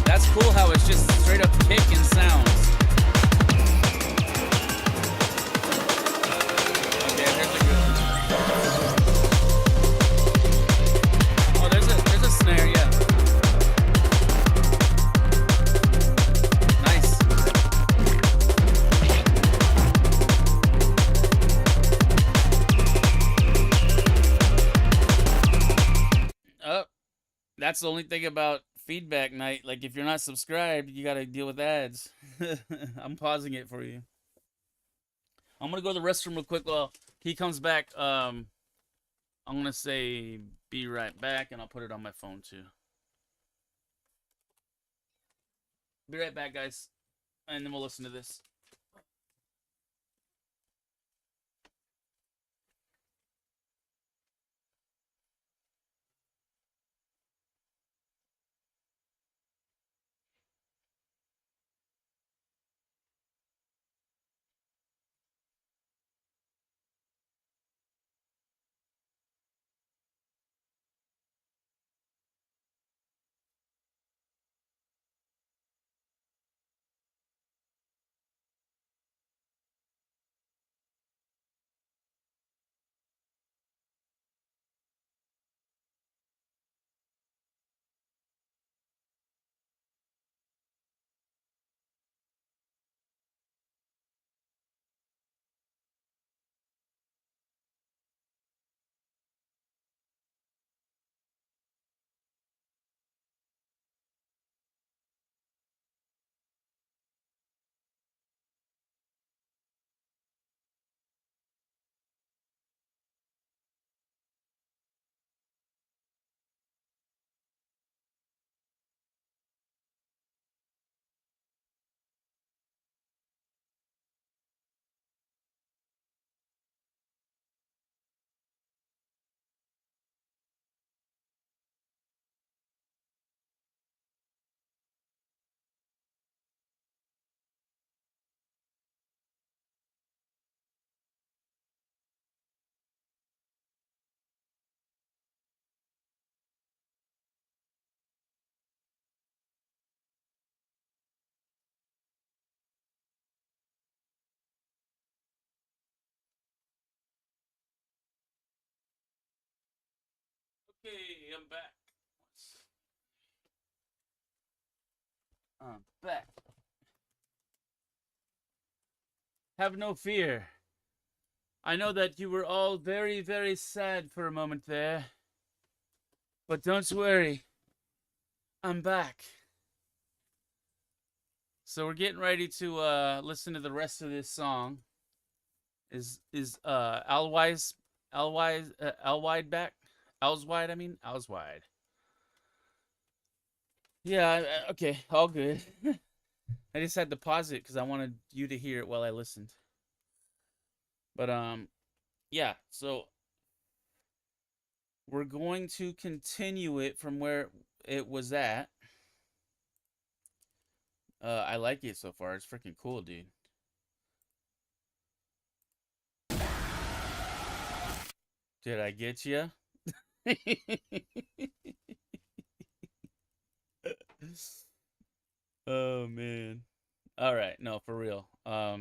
That's cool how it's just straight up kick and sounds. Snare, yeah. Nice. Oh, that's the only thing about feedback night. Like, if you're not subscribed, you gotta deal with ads. I'm pausing it for you. I'm gonna go to the restroom real quick while he comes back. I'm gonna say be right back, and I'll put it on my phone too. Be right back, guys, and then we'll listen to this. Okay, I'm back. I'm back. Have no fear. I know that you were all very, very sad for a moment there. But don't worry. I'm back. So we're getting ready to listen to the rest of this song. Is Alwide back? Alswide. Yeah, okay, all good. I just had to pause it because I wanted you to hear it while I listened. But yeah, so we're going to continue it from where it was at. I like it so far. It's freaking cool, dude. Did I get you? Oh man. All right, no, for real. All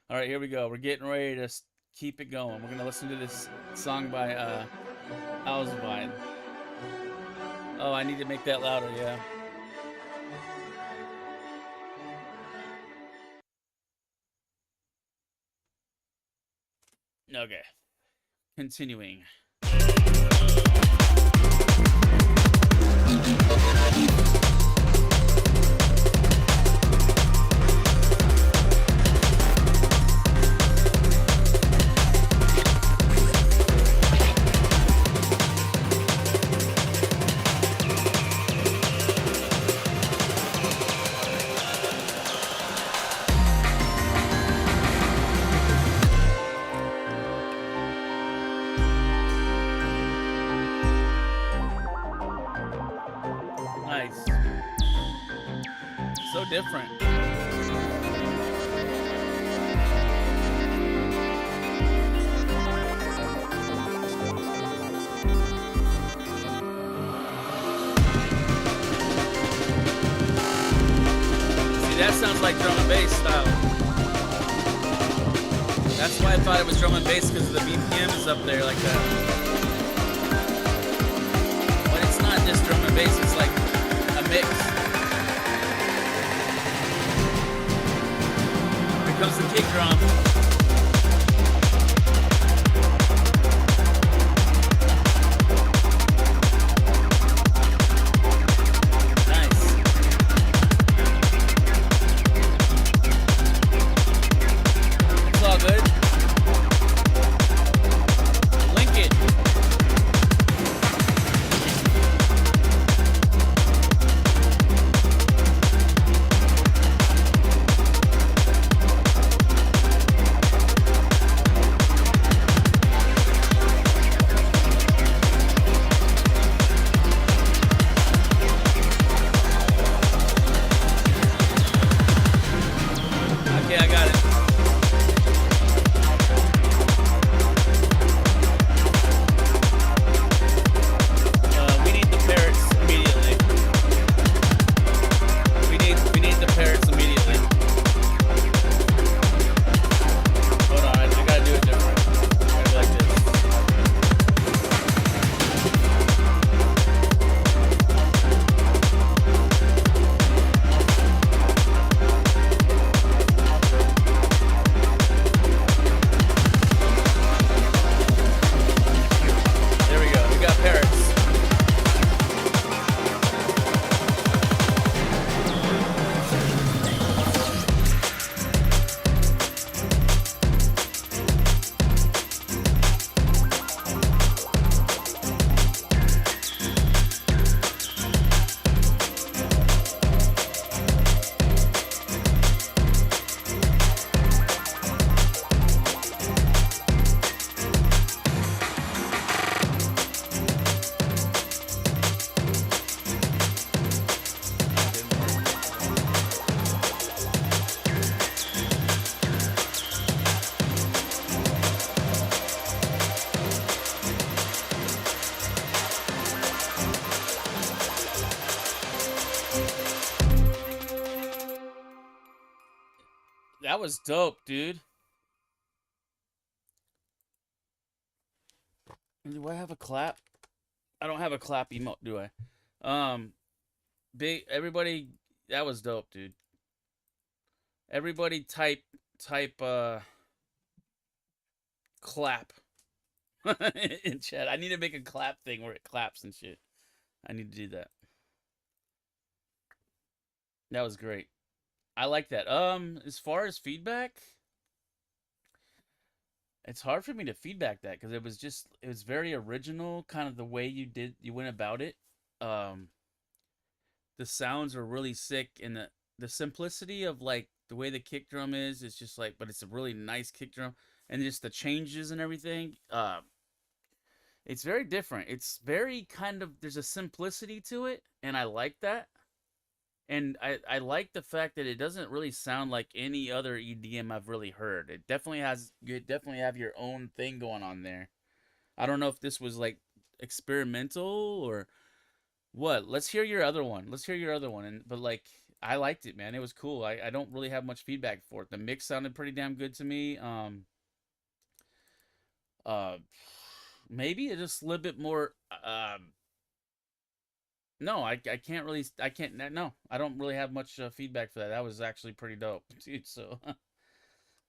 right, here we go. We're getting ready to keep it going. We're gonna listen to this song by Alsvine. Oh, I need to make that louder. Yeah. Okay. Continuing. Nice. So different. See, that sounds like drum and bass style. That's why I thought it was drum and bass, because the BPM is up there like that. But it's not just drum and bass, it's like a mix. Here comes the kick drum. That was dope, dude. Do I have a clap? I don't have a clap emote, do I? Big everybody, that was dope, dude. Everybody type clap in chat. I need to make a clap thing where it claps and shit. I need to do that. That was great. I like that. As far as feedback, it's hard for me to feedback that because it was very original, kind of the way you went about it. Um, the sounds were really sick, and the simplicity of like the way the kick drum is just like, but it's a really nice kick drum, and just the changes and everything. It's very different. It's very kind of, there's a simplicity to it, and I like that. And I like the fact that it doesn't really sound like any other EDM I've really heard. You definitely have your own thing going on there. I don't know if this was like experimental or what. Let's hear your other one. But like, I liked it, man. It was cool. I don't really have much feedback for it. The mix sounded pretty damn good to me. Uh, maybe just a little bit more. No, I can't really. I can't. No, I don't really have much feedback for that. That was actually pretty dope, dude. So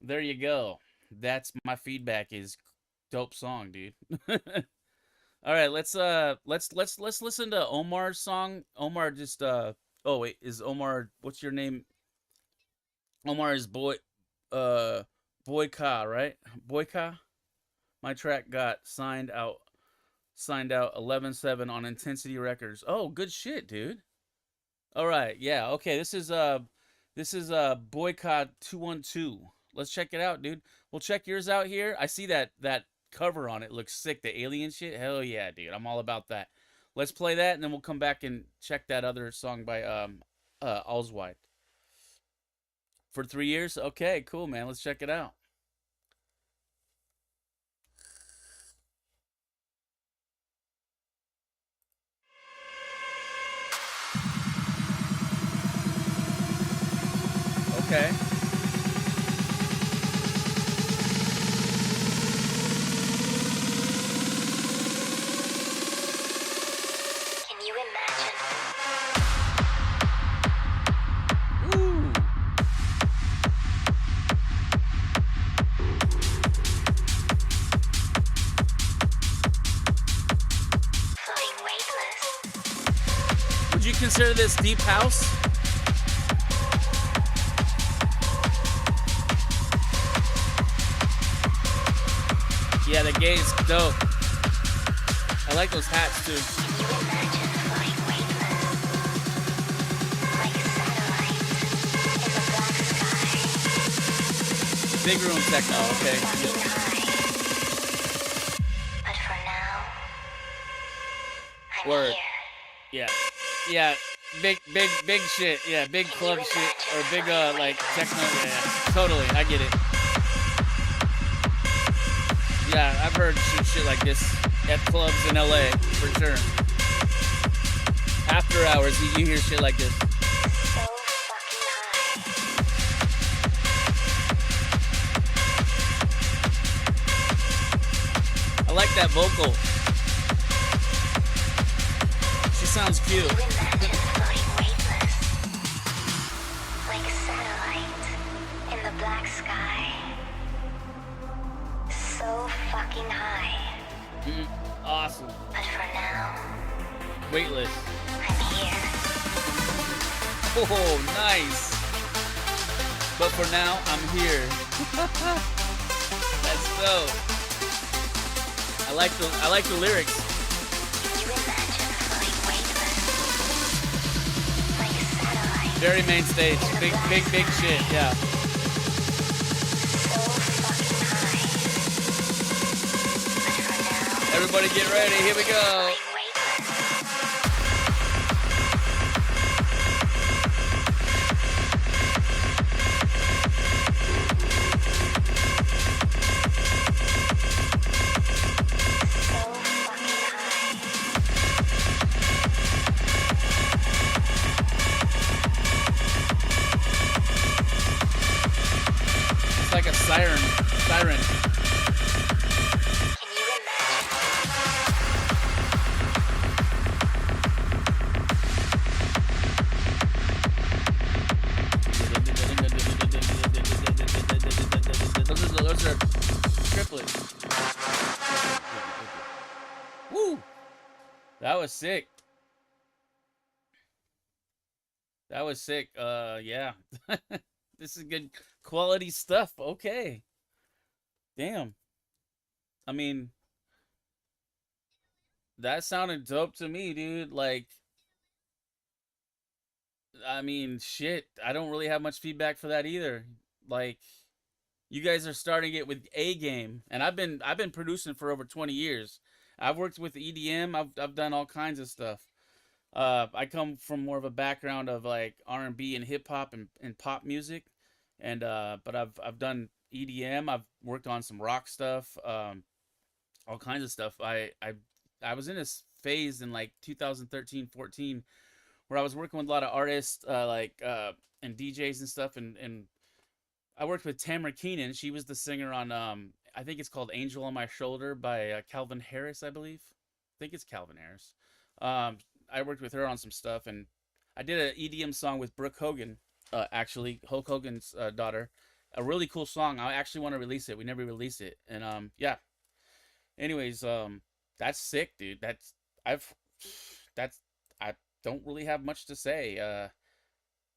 there you go. That's my feedback. Is dope song, dude. All right, let's listen to Omar's song. Omar just oh wait, is Omar, what's your name? Omar is Boyka, right? Boyka. My track got signed out 11/7 on Intensity Records. Oh, good shit, dude. All right. Yeah. Okay, this is Boycott 212. Let's check it out, dude. We'll check yours out here. I see that cover on it looks sick. The alien shit. Hell yeah, dude. I'm all about that. Let's play that, and then we'll come back and check that other song by Allswide. For 3 years? Okay, cool, man. Let's check it out. Okay. Can you imagine? Ooh. Floating weightless. Would you consider this deep house? Yeah, the gate's dope. I like those hats too. Can you imagine floating weightless? Like satellites in the black sky. Big room techno, okay. Fucking high. But for now, I'm Word. here. Yeah. Big shit. Yeah, big club shit. Or big, like, techno. Yeah, totally. I get it. Yeah, I've heard shit like this at clubs in LA, for sure. After hours, you hear shit like this. So fucking high. I like that vocal. She sounds cute. Can you imagine floating weightless? Like a satellite in the black sky. So fucking high. Awesome. But for now, Weightless. I'm here. Oh, nice. But for now, I'm here. That's dope. I like the lyrics. Can you imagine floating weightless? Like a satellite. Very main stage. Big shit. Yeah. So fucking high. But for now, Everybody get ready. Here we go. floating weightless. So fucking high. It's like a siren. Can you imagine? are triplets. Woo! That was sick. That was sick. Yeah. This is good quality stuff. Okay. Damn. I mean, that sounded dope to me, dude. Like, I mean, shit. I don't really have much feedback for that either. Like, you guys are starting it with A game, and I've been producing for over 20 years. I've worked with EDM. I've done all kinds of stuff. I come from more of a background of like R&B and hip hop and pop music, and but I've done EDM. I've worked on some rock stuff, all kinds of stuff. I was in this phase in like 2013, 14, where I was working with a lot of artists, and DJs and stuff, and I worked with Tamara Keenan. She was the singer on I think it's called "Angel on My Shoulder" by Calvin Harris, I believe. I think it's Calvin Harris. I worked with her on some stuff, and I did an EDM song with Brooke Hogan, actually Hulk Hogan's daughter. A really cool song. I actually want to release it. We never released it, and yeah. Anyways, that's sick, dude. I've that's I don't really have much to say.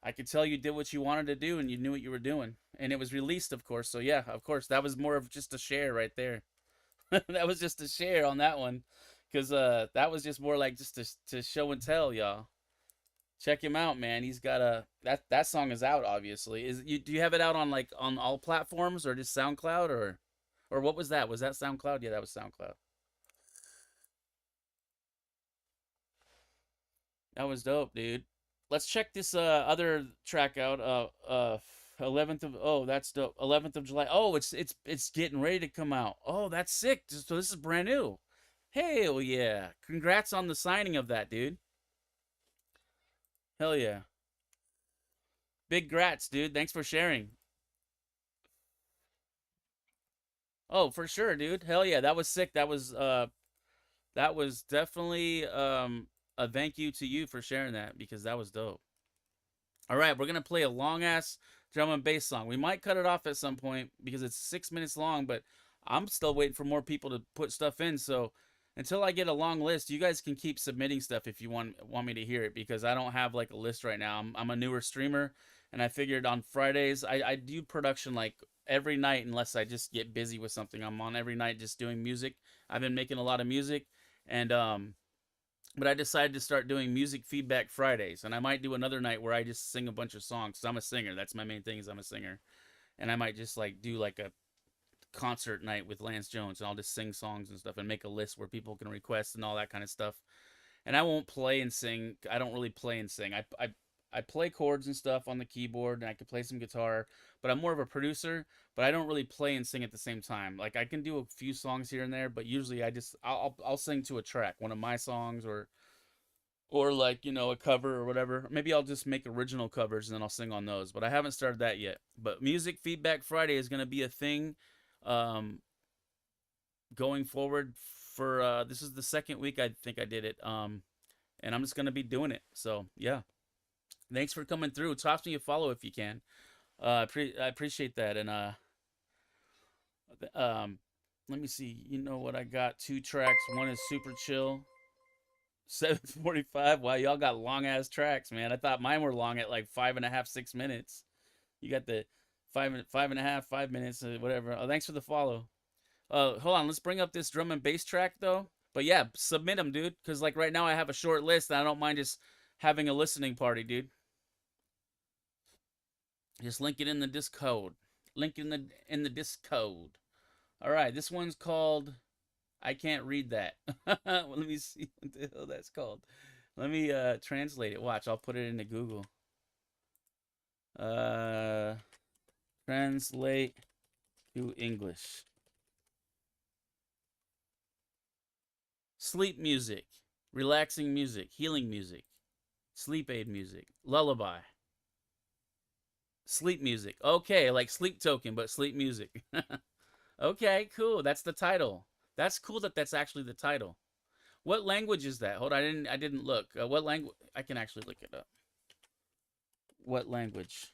I could tell you did what you wanted to do and you knew what you were doing. And it was released, of course. So yeah, of course, that was more of just a share right there. That was just a share on that one. Cause that was just more like just to show and tell, y'all. Check him out, man. He's got a that song is out, obviously. Do you have it out on like on all platforms or just SoundCloud or what was that? Was that SoundCloud? Yeah, that was SoundCloud. That was dope, dude. Let's check this other track out. 11th of oh, that's dope. 11th of July. Oh, it's getting ready to come out. Oh, that's sick. So this is brand new. Hell yeah! Congrats on the signing of that, dude. Hell yeah! Big grats, dude. Thanks for sharing. Oh, for sure, dude. Hell yeah, that was sick. That was definitely a thank you to you for sharing that because that was dope. All right, we're gonna play a long ass drum and bass song. We might cut it off at some point because it's 6 minutes long, but I'm still waiting for more people to put stuff in. So until I get a long list, you guys can keep submitting stuff if you want me to hear it because I don't have like a list right now. I'm a newer streamer, and I figured on Fridays I do production like every night unless I just get busy with something. I'm on every night just doing music. I've been making a lot of music, and but I decided to start doing music feedback Fridays, and I might do another night where I just sing a bunch of songs. Cause I'm a singer. That's my main thing is I'm a singer, and I might just like do like a concert night with Lance Jones, and I'll just sing songs and stuff, and make a list where people can request and all that kind of stuff. And I won't play and sing. I don't really play and sing. I play chords and stuff on the keyboard, and I can play some guitar, but I'm more of a producer. But I don't really play and sing at the same time. Like I can do a few songs here and there, but usually I'll sing to a track, one of my songs, or like a cover or whatever. Maybe I'll just make original covers and then I'll sing on those. But I haven't started that yet. But Music Feedback Friday is gonna be a thing, um, going forward. For this is the second week I think I did it, and I'm just gonna be doing it. So yeah. Thanks for coming through. Toss me a follow if you can. I appreciate that. And um, let me see. You know what? I got two tracks. One is super chill. 7:45. Wow, y'all got long ass tracks, man. I thought mine were long at like 5.5, 6 minutes. You got the 5.5, 5 minutes, whatever. Oh, thanks for the follow. Hold on. Let's bring up this drum and bass track though. But yeah, submit them, dude. Cause like right now I have a short list, and I don't mind just having a listening party, dude. Just link it in the Discord. Link in the Discord. All right, this one's called. I can't read that. Well, let me see what the hell that's called. Let me translate it. Watch, I'll put it into Google. Uh, translate to English. Sleep music, relaxing music, healing music, sleep aid music, lullaby. Sleep music. Okay, like sleep token, but sleep music. Okay, cool. That's the title. That's cool that that's actually the title. What language is that? Hold on, I didn't look. What language? I can actually look it up. What language?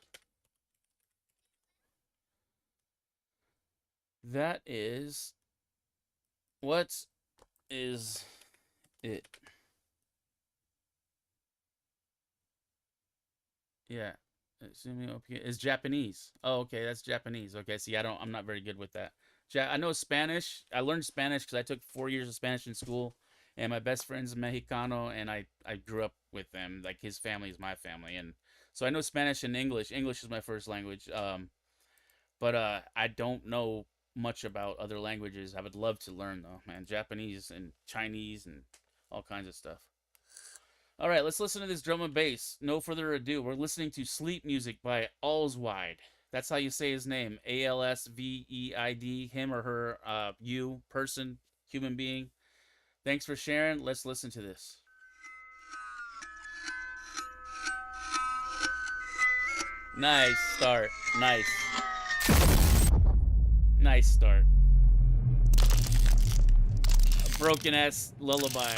That is what is it? Yeah. Assuming okay is Japanese. Oh, okay, that's Japanese. Okay, see, I'm not very good with that. I know Spanish. I learned Spanish because I took 4 years of Spanish in school, and my best friend's Mexicano, and I grew up with them. Like his family is my family, and so I know Spanish and English. English is my first language. But I don't know much about other languages. I would love to learn though, man. Japanese and Chinese and all kinds of stuff. All right, let's listen to this drum and bass. No further ado, we're listening to Sleep Music by Alsweid. That's how you say his name. Alsveid. Him or her, you, person, human being. Thanks for sharing. Let's listen to this. Nice start. Nice. Nice start. A broken ass lullaby.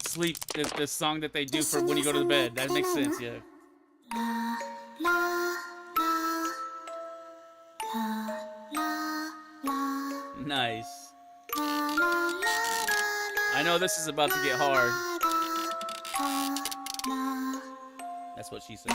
Sleep, the song that they do for when you go to the bed. That makes sense, yeah. Nice. I know this is about to get hard. That's what she said.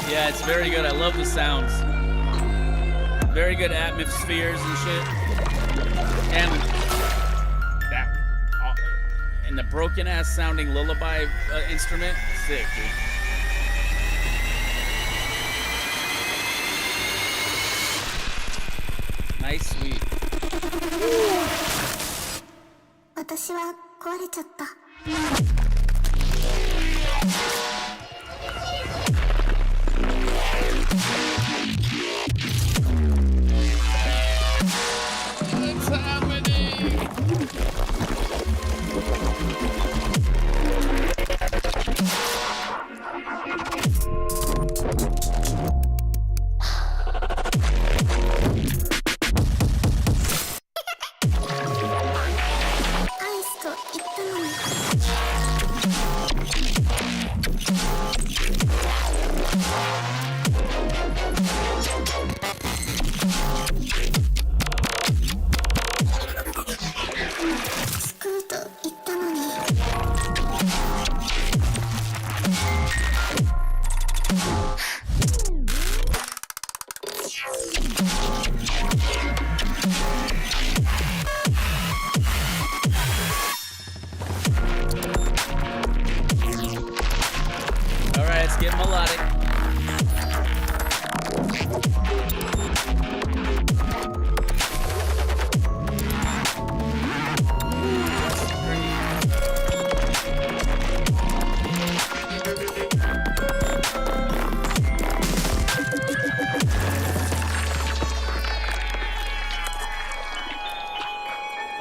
Yeah, it's very good. I love the sounds. Very good atmospheres and shit. And that, and the broken ass sounding lullaby instrument, sick, dude. Nice, sweet. 私は壊れちゃった。What's happening? Let's get melodic.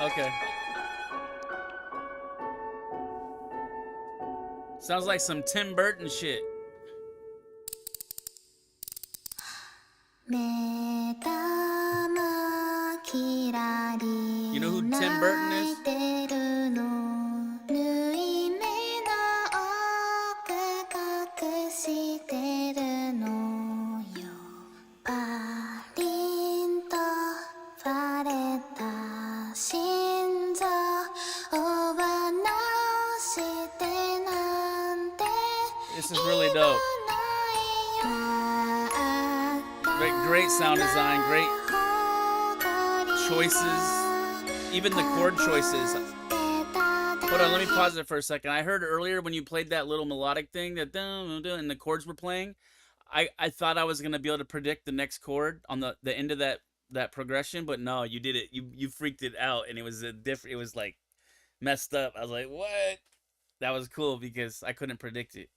Okay. Sounds like some Tim Burton shit. You know who Tim Burton is? This is really dope. Great sound design, great choices, even the chord choices. Hold on, let me pause it for a second. I heard earlier when you played that little melodic thing that and the chords were playing, I thought I was gonna be able to predict the next chord on the end of that progression, but no, you did it. You freaked it out, and it was it was like messed up. I was like, what? That was cool because I couldn't predict it.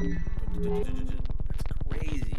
That's crazy.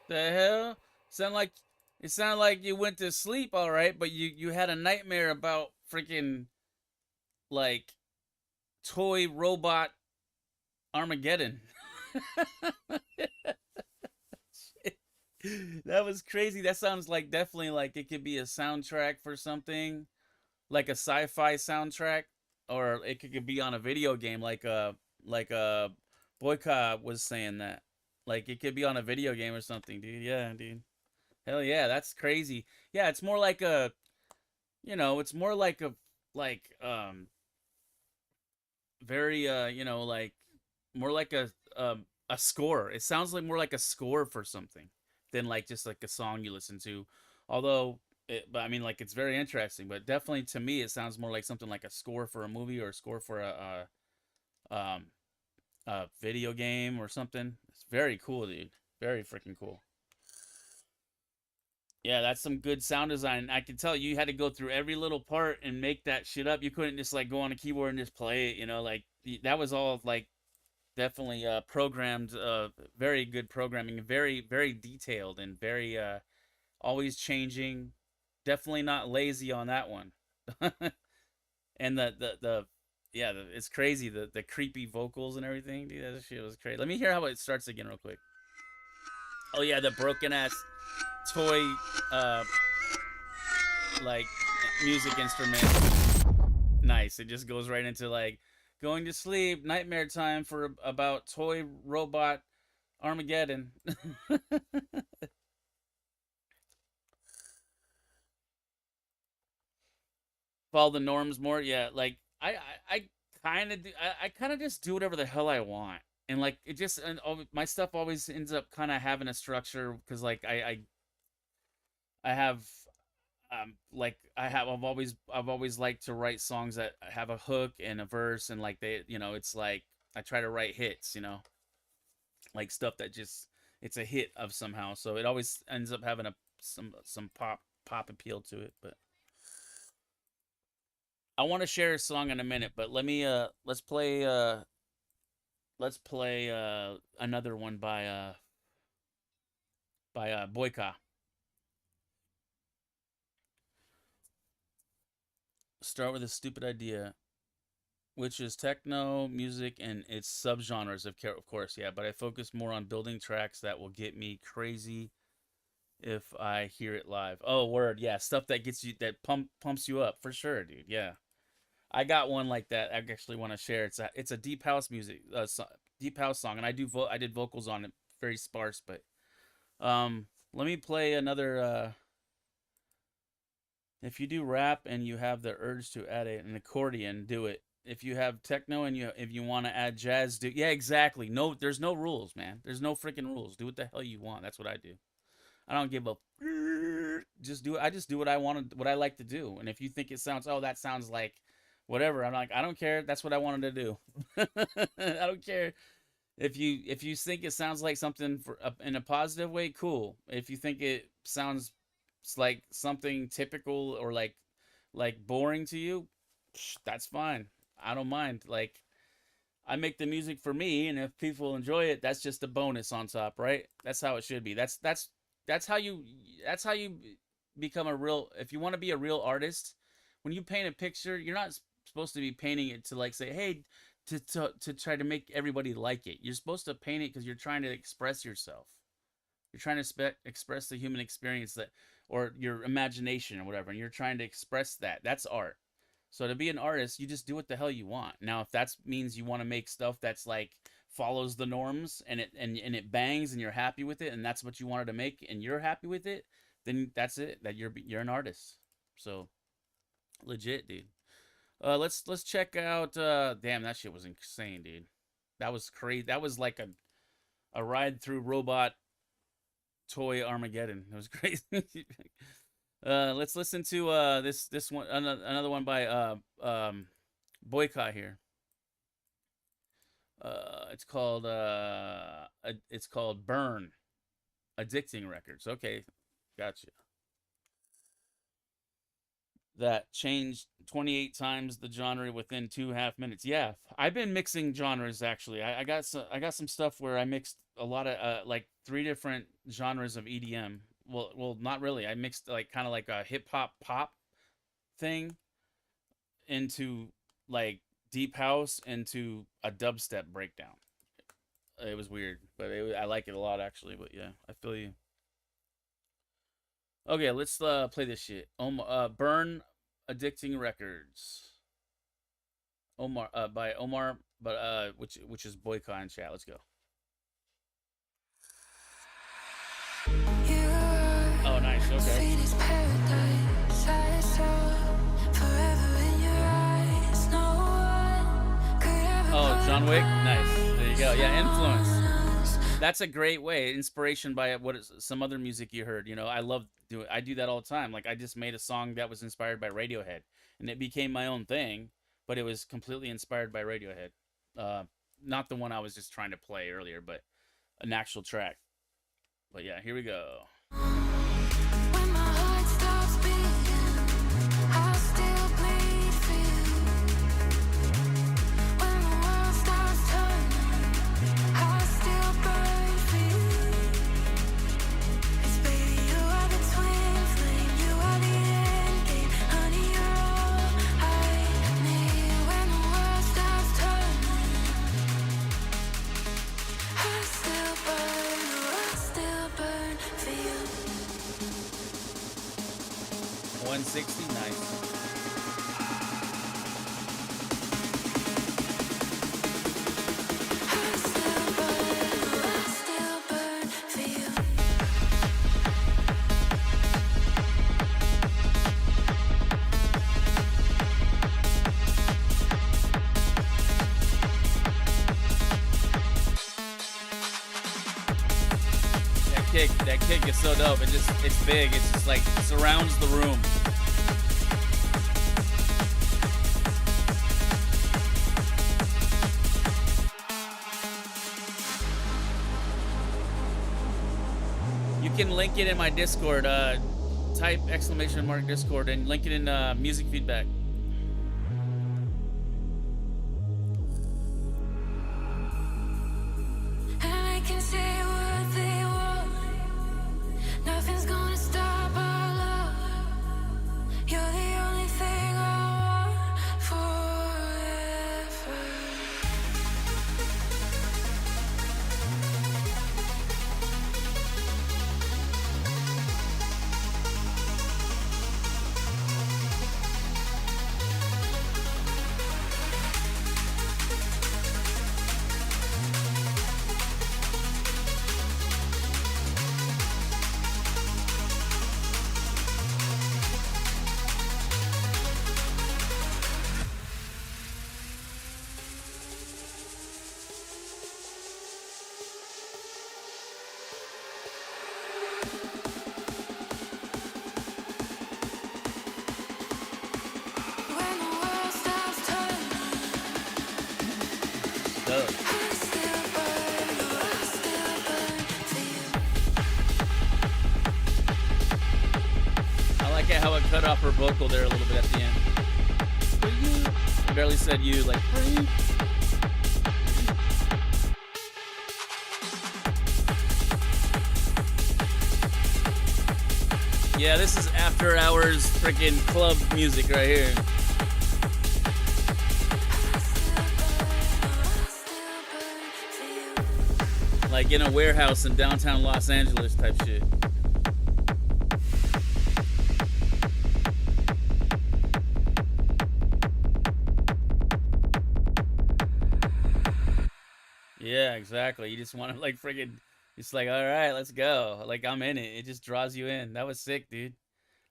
The hell? Sound like it sounded like you went to sleep all right, but you had a nightmare about freaking like toy robot Armageddon. That was crazy. That sounds like definitely like it could be a soundtrack for something, like a sci-fi soundtrack, or it could be on a video game, like Boyka was saying that, like it could be on a video game or something, dude. Yeah, dude. Hell yeah, that's crazy. Yeah, it's more like a, it's more like a like very like more like a score. It sounds like more like a score for something than like just like a song you listen to. Although but I mean, like, it's very interesting, but definitely to me it sounds more like something like a score for a movie or a score for um a video game or something. It's very cool, dude. Very freaking cool. Yeah, that's some good sound design. I can tell you had to go through every little part and make that shit up. You couldn't just like go on a keyboard and just play it, like that was all like definitely programmed, very good programming, very very detailed and very always changing. Definitely not lazy on that one. And the yeah, it's crazy, the creepy vocals and everything, dude. That shit was crazy. Let me hear how it starts again real quick. Oh yeah, the broken ass toy uh like music instrument. Nice. It just goes right into like going to sleep, nightmare time for about toy robot Armageddon. Follow the norms more. Yeah, like I kind of do. I kind of just do whatever the hell I want, and like it just and my stuff always ends up kind of having a structure because like I have like I've always liked to write songs that have a hook and a verse and like it's like I try to write hits, like stuff that just it's a hit of somehow. So it always ends up having some pop appeal to it. But I want to share a song in a minute, but let's play another one by Boyka. Start with a stupid idea, which is techno music and its subgenres of course, yeah. But I focus more on building tracks that will get me crazy if I hear it live. Oh, word, yeah, stuff that gets you that pumps you up for sure, dude. Yeah, I got one like that. I actually want to share. It's a deep house music, deep house song, and I did vocals on it, very sparse. But let me play another. If you do rap and you have the urge to add an accordion, do it. If you have techno and if you want to add jazz, do yeah, exactly. No, there's no rules, man. There's no freaking rules. Do what the hell you want. That's what I do. I don't give a just do it. I just do what I want, what I like to do. And if you think it sounds, oh, that sounds like whatever, I'm like, I don't care. That's what I wanted to do. I don't care if you think it sounds like something in a positive way, cool. If you think it sounds like something typical or like boring to you, that's fine. I don't mind. Like, I make the music for me, and if people enjoy it, that's just a bonus on top, right? That's how it should be. That's how you become a real. If you want to be a real artist, when you paint a picture, you're not supposed to be painting it to like say, hey, to try to make everybody like it. You're supposed to paint it because you're trying to express yourself. You're trying to express the human experience or your imagination or whatever, and you're trying to express that. That's art. So to be an artist, you just do what the hell you want. Now, if that means you want to make stuff that's like follows the norms and it bangs and you're happy with it, and that's what you wanted to make and you're happy with it, then that's it. That you're an artist. So legit, dude. Let's check out. Damn, that shit was insane, dude. That was crazy. That was like a ride through robot toy Armageddon. It was crazy. Let's listen to this one, another one by Boycott here. It's called Burn, Addicting Records. Okay, gotcha. That changed 28 times the genre within 2.5 minutes. Yeah, I've been mixing genres actually. I got some stuff where I mixed a lot of like 3 different genres of EDM. Well, not really. I mixed like kind of like a hip hop pop thing into like deep house into a dubstep breakdown. It was weird, but I like it a lot actually. But yeah, I feel you. Okay, let's play this shit. Burn, Addicting Records. By Omar, but which is Boycott in chat. Let's go. Oh, nice. Okay. Oh, John Wick. Nice. There you go. Yeah, influence. That's a great way. Inspiration by some other music you heard. You know, I do that all the time. Like I just made a song that was inspired by Radiohead, and it became my own thing, but it was completely inspired by Radiohead. Not the one I was just trying to play earlier, but an actual track. But yeah, here we go. That kick is so dope. It's big. It's just like surrounds the room. You can link it in my Discord. Type ! Discord and link it in music feedback. dope. I like it how it cut off her vocal there a little bit at the end. For you. I barely said you, like, for you. Yeah, this is after hours freaking club music right here. Like in a warehouse in downtown Los Angeles type shit. Yeah, exactly. You just want to like freaking, it's like, all right, let's go. Like I'm in it. It just draws you in. That was sick, dude.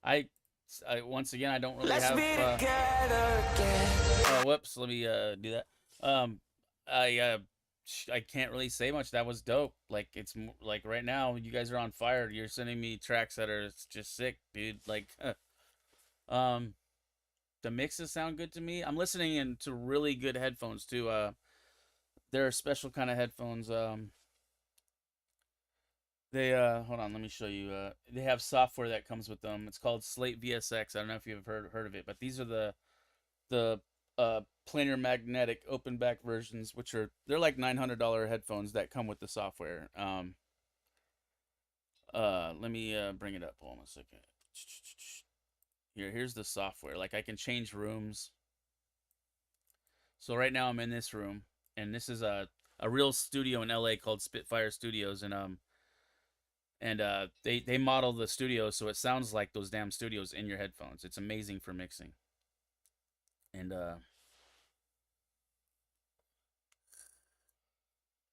I, once again, I don't really Let's have. be together again. Whoops. Let me do that. Um, I can't really say much. That was dope. Like it's like right now, you guys are on fire. You're sending me tracks that are just sick, dude. Like, um, the mixes sound good to me. I'm listening into really good headphones too. There are special kind of headphones. They hold on, let me show you. They have software that comes with them. It's called Slate VSX. I don't know if you've heard of it, but these are the planar magnetic open back versions, which are they're like $900 headphones that come with the software. Let me bring it up. Hold on a second. Here's the software. Like I can change rooms. So right now I'm in this room, and this is a real studio in LA called Spitfire Studios, and they model the studio so it sounds like those damn studios in your headphones. It's amazing for mixing. And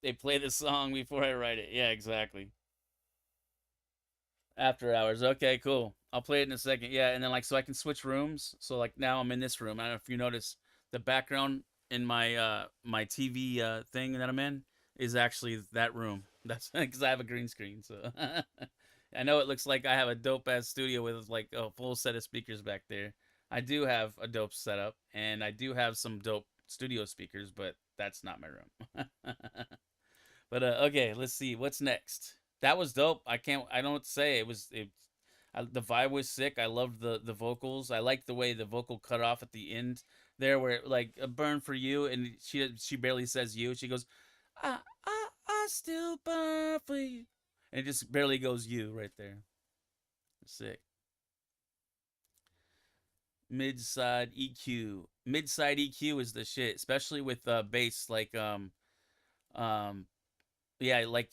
they play the song before I write it. Yeah, exactly. After hours. Okay, cool. I'll play it in a second. Yeah, and then like so I can switch rooms. So like now I'm in this room. I don't know if you notice the background in my my TV thing that I'm in is actually that room. That's because I have a green screen. So I know it looks like I have a dope ass studio with like a full set of speakers back there. I do have a dope setup and I do have some dope studio speakers, but that's not my room. But okay, let's see what's next. That was dope. I don't know what to say. The vibe was sick. I loved the vocals. I liked the way the vocal cut off at the end there, where like a burn for you, and she barely says you. She goes, I still burn for you, and it just barely goes you right there. Sick. Mid-side EQ. Mid-side EQ is the shit, especially with bass. Um, yeah, like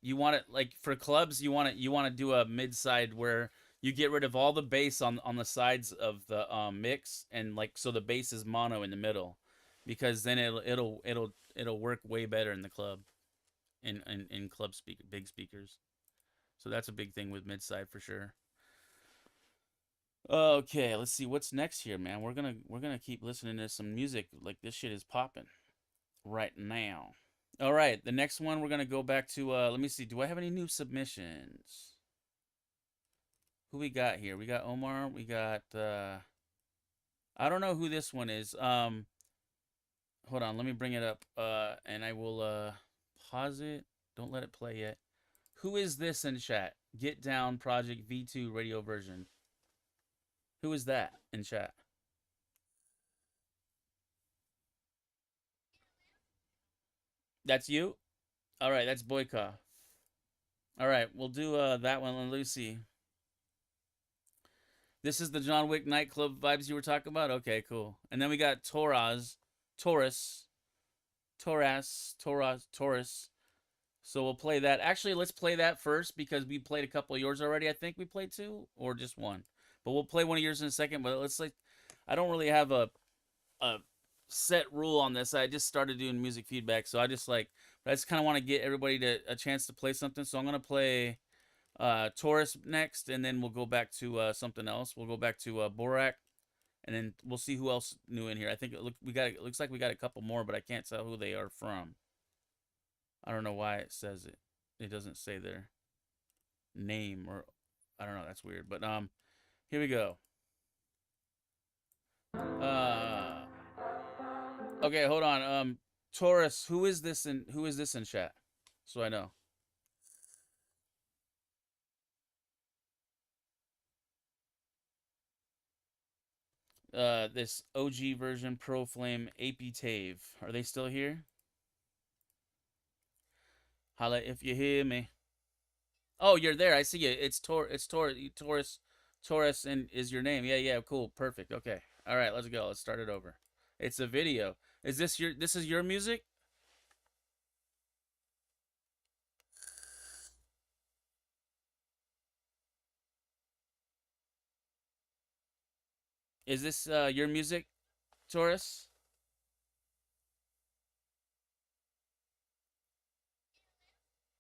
you want it like for clubs, you want to do a mid-side where you get rid of all the bass on the sides of the mix, and like so the bass is mono in the middle, because then it'll work way better in the club, in club big speakers. So that's a big thing with mid-side for sure. Okay, let's see what's next here, man. We're gonna keep listening to some music. Like this shit is popping right now. All right, the next one we're gonna go back to. Let me see. Do I have any new submissions? Who we got here? We got Omar. We got. I don't know who this one is. Hold on. Let me bring it up. And I will pause it. Don't let it play yet. Who is this in chat? Get Down Project V2 radio version. Who is that in chat? That's you? All right, that's Boyka. All right, we'll do that one on Lucy. This is the John Wick nightclub vibes you were talking about? Okay, cool. And then we got Taurus. So we'll play that. Actually, let's play that first because we played a couple of yours already. I think we played two or just one. But we'll play one of yours in a second. But let's like, I don't really have a set rule on this. I just started doing music feedback, so I just kind of want to get everybody a chance to play something. So I'm gonna play Taurus next, and then we'll go back to something else. We'll go back to Borak, and then we'll see who else new in here. I think it looks like we got a couple more, but I can't tell who they are from. I don't know why it says it. It doesn't say their name, or I don't know. That's weird. But here we go. Okay, hold on. Taurus, who is this in chat? So I know. This OG version Pro Flame AP Tave. Are they still here? Holla if you hear me. Oh, you're there. I see you. It's Taurus. Taurus and is your name. Yeah, cool. Perfect. Okay. All right, let's go. Let's start it over. It's a video. Is this your music? Is this your music, Taurus?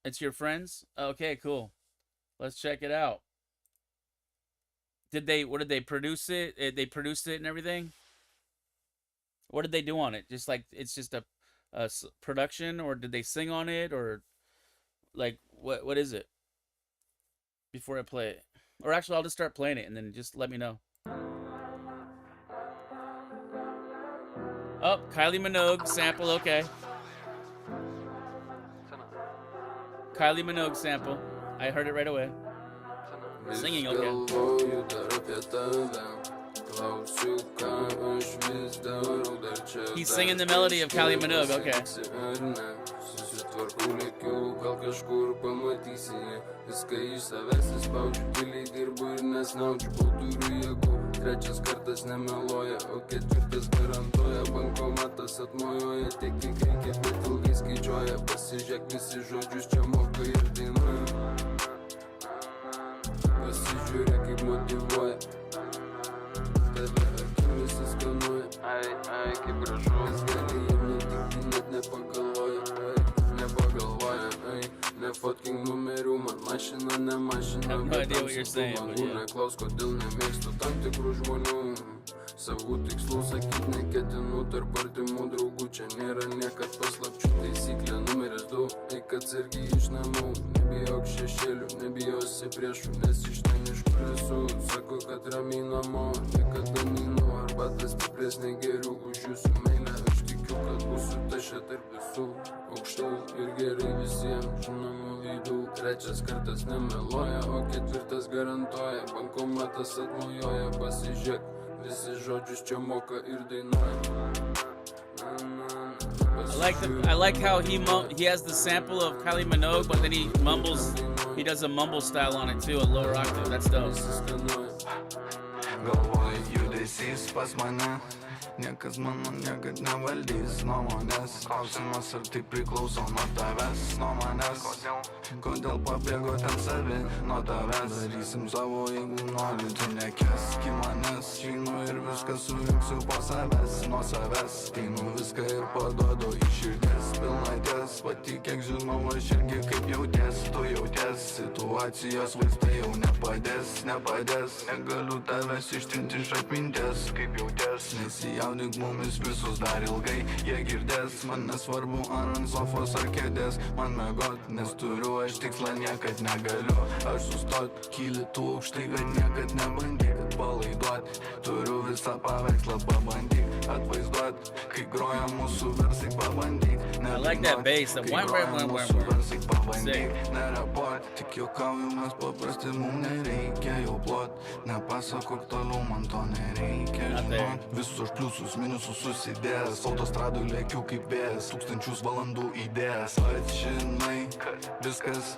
It's your friends? Okay, cool. Let's check it out. What did they produce it? They produced it and everything? What did they do on it? Just like it's just a production, or did they sing on it, or like what is it? Before I play it. Or actually, I'll just start playing it and then just let me know. Oh, Kylie Minogue sample, okay. Kylie Minogue sample. I heard it right away. Singing, okay. He's singing the melody of Kylie Minogue, okay. Gal kažkur pamatysi, viską iš savęs įspaudžiu, giliai dirbu ir nesnaudžiu, kol turiu jėgų. Trečias kartas nemeluoja, o ketvirtas garantuoja, bankomatas atmojuoja, tiek kiek reikia, bet ilgai skaičiuoja, pasižiūrėk visi žodžius čia moka ir dainuoja. Pasižiūrėk kaip motyvuoja, tave akimis įskanuoja, ai kaip gražu, nes gali jiem netikti, net nepagalvoja, nepagalvoja, nefotkink numerių, man mašina, ne mašina, bet tamsu langų, neklaus, kodėl nemėgstu tam tikrų žmonių. Savų tikslų sakyt neketinu, tarp artimų draugų čia nėra niekad paslapčių, taisyklė numeris 2, eik atsargiai iš namų, nebijok šešėlių, nebijosi priešų, nes iš ten iš kur esu, sako, kad ramiai namo, niekada neinu, arbata stipresnė geriau už jūsų meilę, aš tikiu, kad būsiu tašė tarp visų, aukštau ir gerai visiems žinomų veidų. Trečias kartas nemeluoja, o ketvirtas garantuoja, bankomatas atmojuoja, pasižiūrėk, visi žodžius čia moka ir dainuoja. I like how he has the sample of Kylie Minogue, but then he does a mumble style on it too, a lower octave. That's dope. Galvoju judesys pas mane, niekas mano niekad nevaldys nuo manęs. Klausimas, ar tai priklauso nuo tavęs, nuo manęs. Kodėl pabėgo ten savi nuo tavęs? Darysim savo, jeigu nori, tu nekesk į manęs. Žinu ir viską surinksiu po savęs, nuo savęs. Einu viską ir paduodu iš širdies pilnaties. Patikėk, žinau, aš irgi kaip jauties, tu jauties. Situacijos vaistai jau nepadės. Negaliu tavęs ištrinti iš atminties, kaip jauties. Nesijaudink, mumis visus dar ilgai jie girdės. Man nesvarbu ar ant sofos ar kėdės, man miegot, nes turiu aš tikslą, niekad negaliu aš sustot, kyli tu aukštai, kad niekad nebandyk atpalaiduot. Turiu visą paveikslą, pabandyk atvaizduot, kai groja mūsų versai, pabandyk. I like that bass, the one. Pabandyk, nerepuot, tik juokauju, mes paprasti, mums nereikia jau plot. Nepasakok toliau, man to nereikia žinot. Visus pliusus, minusus susidėjęs, autostradų lėkiu kaip vėjas, 1000 valandų įdėjęs. Atžinai, viskas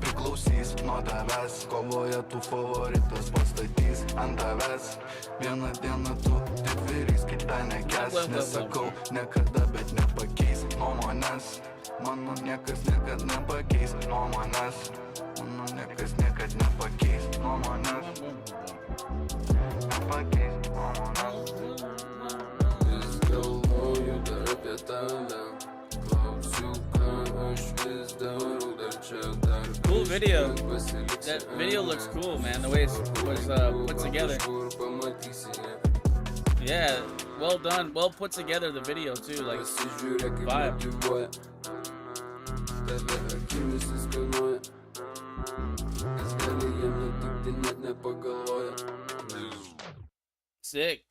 priklausys nuo tavęs, kovoje tu favoritas pastatys ant tavęs. Vieną dieną tu tik vyrys, kitą nekes, nesakau niekada, bet nepakeis nuomonės. Mano niekas niekad nepakeis nuomonės. Mano niekas niekad nepakeis nuomonės. Nepakeis nuomonės. Vis galvoju dar apie tave, klausiu, ką aš vis darau, dar čia dar. Cool video. That video looks cool, man. The way it was put together. Yeah, well done. Well put together, the video too. Like, vibe. Sick.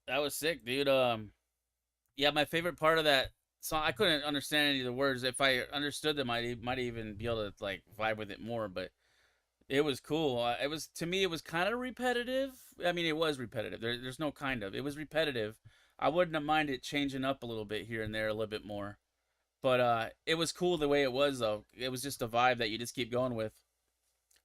That was sick, dude. Yeah, my favorite part of that song. I couldn't understand any of the words. If I understood them, I might even be able to like vibe with it more. But it was cool. It was, to me, it was kind of repetitive. I mean, it was repetitive. There's no kind of. It was repetitive. I wouldn't have minded changing up a little bit here and there, a little bit more. But it was cool the way it was, though. It was just a vibe that you just keep going with.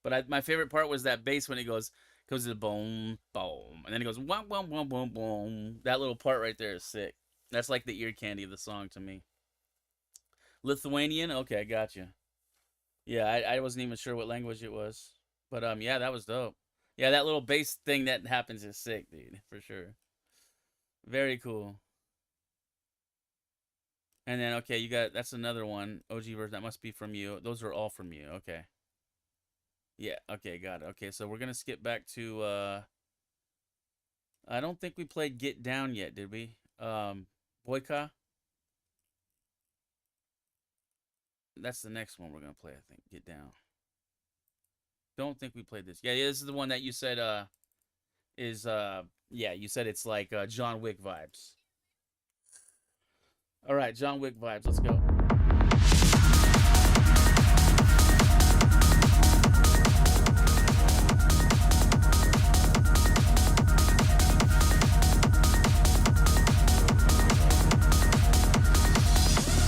But my favorite part was that bass when it goes to the boom, boom, and then it goes wham, wham, wham, boom, boom. That little part right there is sick. That's like the ear candy of the song to me. Lithuanian? Okay, I got you. Yeah, I wasn't even sure what language it was. But yeah, that was dope. Yeah, that little bass thing that happens is sick, dude, for sure. Very cool. And then okay, you got, that's another one. OG version, that must be from you. Those are all from you. Okay. Yeah, okay, got it. Okay, so we're gonna skip back to I don't think we played Get Down yet, did we? Boyka? That's the next one we're gonna play, I think. Get Down. Don't think we played this. Yeah, this is the one that you said is yeah, you said it's like John Wick vibes. All right, John Wick vibes. Let's go.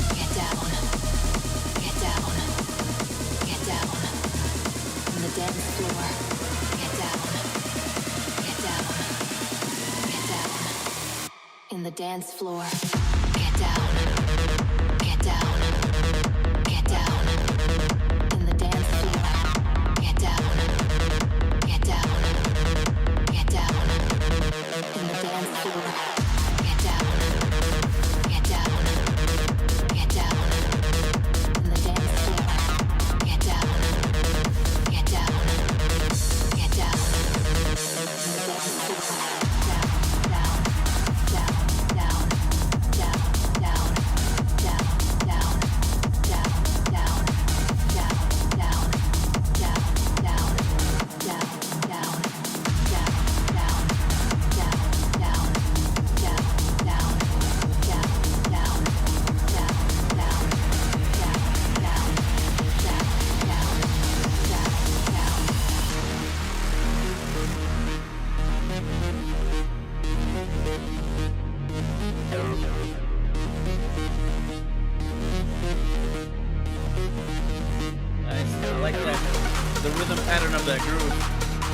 Get down. Get down. Get down. On the dance floor. Get down. Get down. Get down. In the dance floor. Get down. Get down. Get down. In the dance floor. Get down. Get down. Get down. In the dance floor. Get down. Get down. Get down. In the dance floor. Get down. Get down. Get down. In the dance floor. Down, down, down, down, down, down, down, down, down, down, down, down, down, down, down, down, down, down, Nice. I like that. The rhythm pattern of that groove.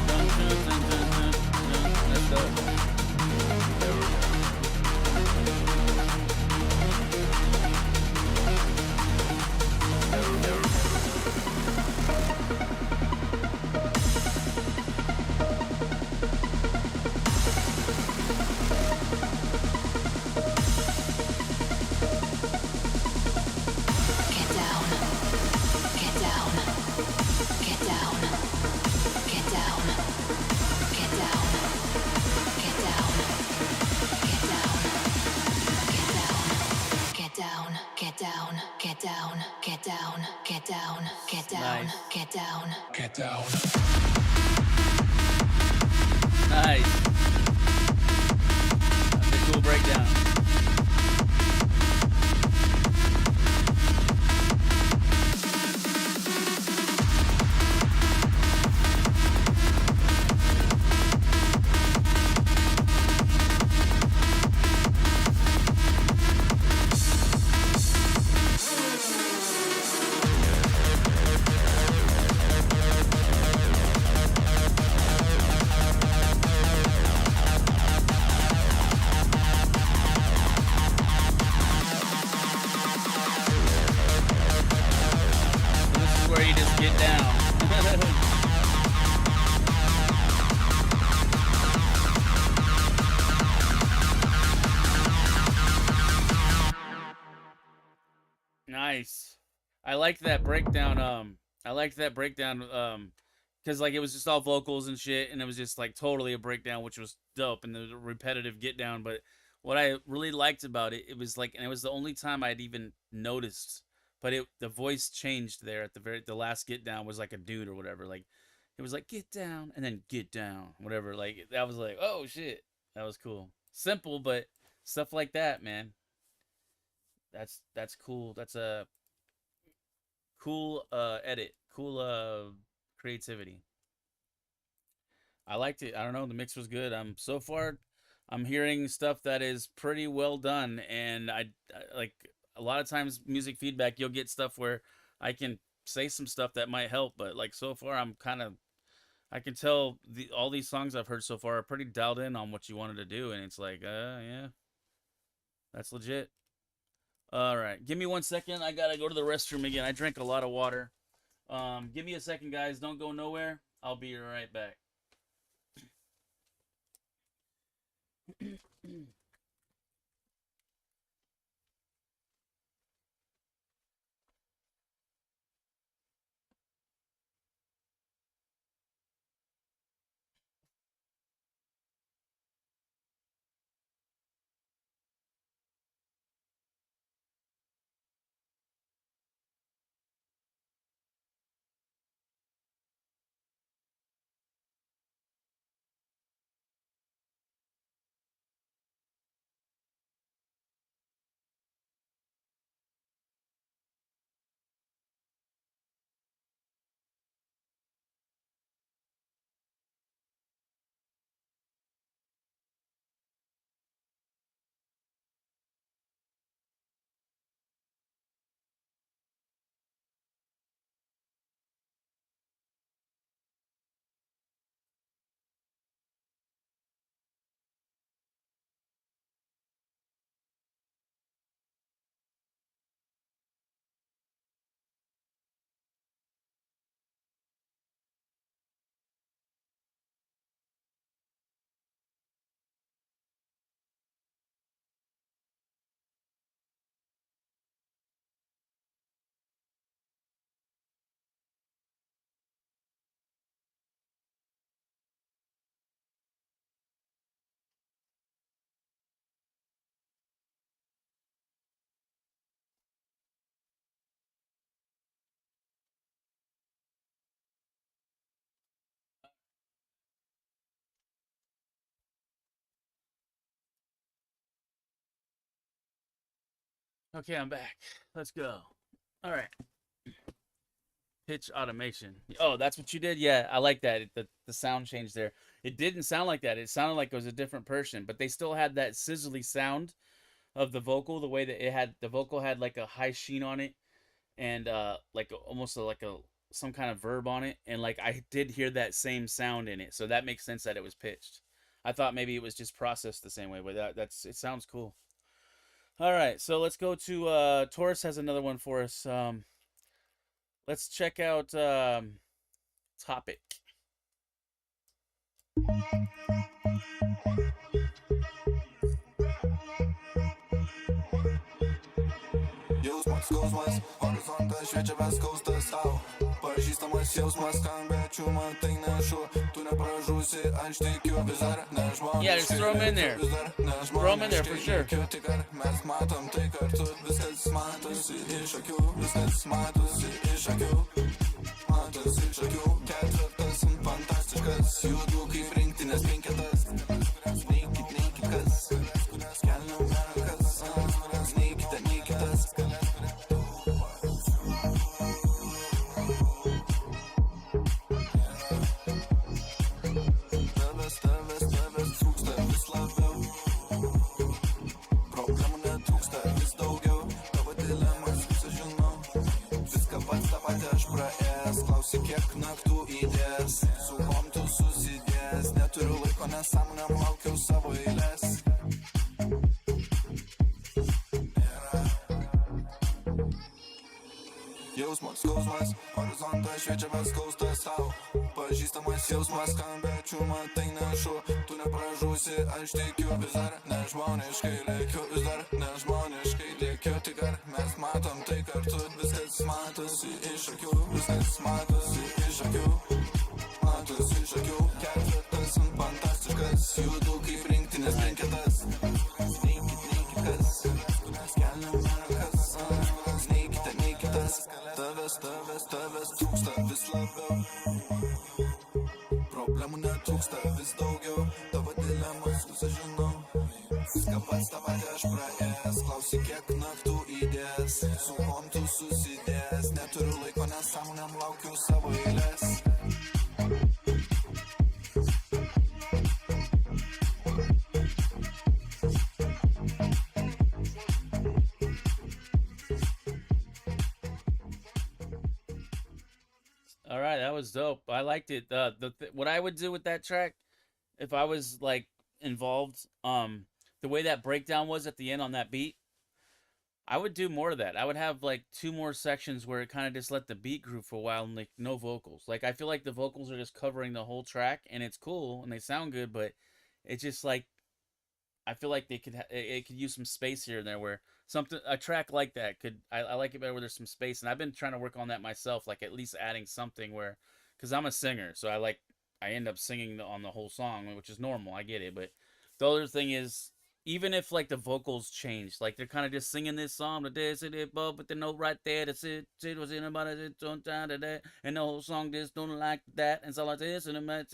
Dun, dun, dun, dun, dun, dun. That's dope. Get down. Get down. Get down. Get down. Get down. Get down. Get down. Get down. Get down. Get down. Get down. Get down. Get down. Nice. Get down. Get down. Nice. That's a cool breakdown. This is where you just get down. Nice. I liked that breakdown. I liked that breakdown. Because like it was just all vocals and shit, and it was just like totally a breakdown, which was dope, and the repetitive get down. But what I really liked about it, it was like, and it was the only time I'd even noticed. But the voice changed there at the last get down was like a dude or whatever. Like it was like get down and then get down, whatever. Like that was like, oh shit, that was cool. Simple, but stuff like that, man. That's cool. That's a cool edit. Cool creativity. I liked it. I don't know. The mix was good. So far, I'm hearing stuff that is pretty well done, and I like a lot of times music feedback. You'll get stuff where I can say some stuff that might help, but like so far, I can tell all these songs I've heard so far are pretty dialed in on what you wanted to do, and it's like, yeah, that's legit. All right, give me 1 second. I gotta go to the restroom again. I drank a lot of water. Give me a second, guys. Don't go nowhere. I'll be right back. Okay, I'm back. Let's go. All right. Pitch automation. Oh, that's what you did? Yeah, I like that. The sound change there. It didn't sound like that. It sounded like it was a different person, but they still had that sizzly sound of the vocal, the way that the vocal had like a high sheen on it, and like almost like a some kind of verb on it, and like I did hear that same sound in it. So that makes sense that it was pitched. I thought maybe it was just processed the same way, but that's it sounds cool. All right, so let's go to Taurus has another one for us. Let's check out Topic. Jausmas, skausmas, horizontas šviečia beskaustas tau. Pažįstamas jausmas, skambėčių matai nešu. Tu nepražūsi, aš tikiu vis dar nežmoniškai. Yeah, just throw him in there. Throw him in there for sure. Tik ar mes matom tai kartu, viskas matosi iš akių, viskas matosi iš akių. Matosi iš akių, ketvirtas fantastiškas, judu kaip rinktinės penketas. Neikit kas, kelnių mekas, neikite tas. Tavęs trūksta vis labiau. Problemų netrūksta vis daugiau. Tavo dilemas visą žinau. Viską pats tą patį aš praėjęs. Klausi kiek naktų įdės. Su kom tu susidės. Neturiu laiko nesąmonėm, laukiau savo eilės. Jausmas, skausmas, horizontas šviečia beskaustas tau. Pažįstamas jausmas, skambėčių matai nešu. Tu nepražūsi, aš tikiu vis dar nežmoniškai lėkiu. Vis dar nežmoniškai lėkiu. Tik ar mes matom tai kartu. Viskas matosi iš akių. Viskas matosi iš akių. Matosi iš akių. Ketvirtas fantastiškas. Judu kaip rinktinės penketas. Neikit kas. Kelnių mekas. Neikite tas. Tavęs trūksta vis labiau. Problemų netrūksta vis daugiau. Tavo dilemas visą žinau. Viską pats tą patį aš praėjęs. Klausi kiek naktų žydės, su kuom tu susidės, neturiu laiko nesąmonėm, laukiu savo eilės. All right, that was dope. I liked it. What I would do with that track, if I was like involved, the way that breakdown was at the end on that beat, I would do more of that. I would have like 2 more sections where it kind of just let the beat groove for a while and like no vocals. Like I feel like the vocals are just covering the whole track and it's cool and they sound good, but it's just like I feel like they could it could use some space here and there where a track like that could I like it better where there's some space, and I've been trying to work on that myself, like at least adding something where, because I'm a singer, so I end up singing on the whole song, which is normal, I get it, but the other thing is, even if like the vocals change, like they're kind of just singing this song, but the note right there, that's it was in about it, and the whole song just don't like that, and so like this, and that's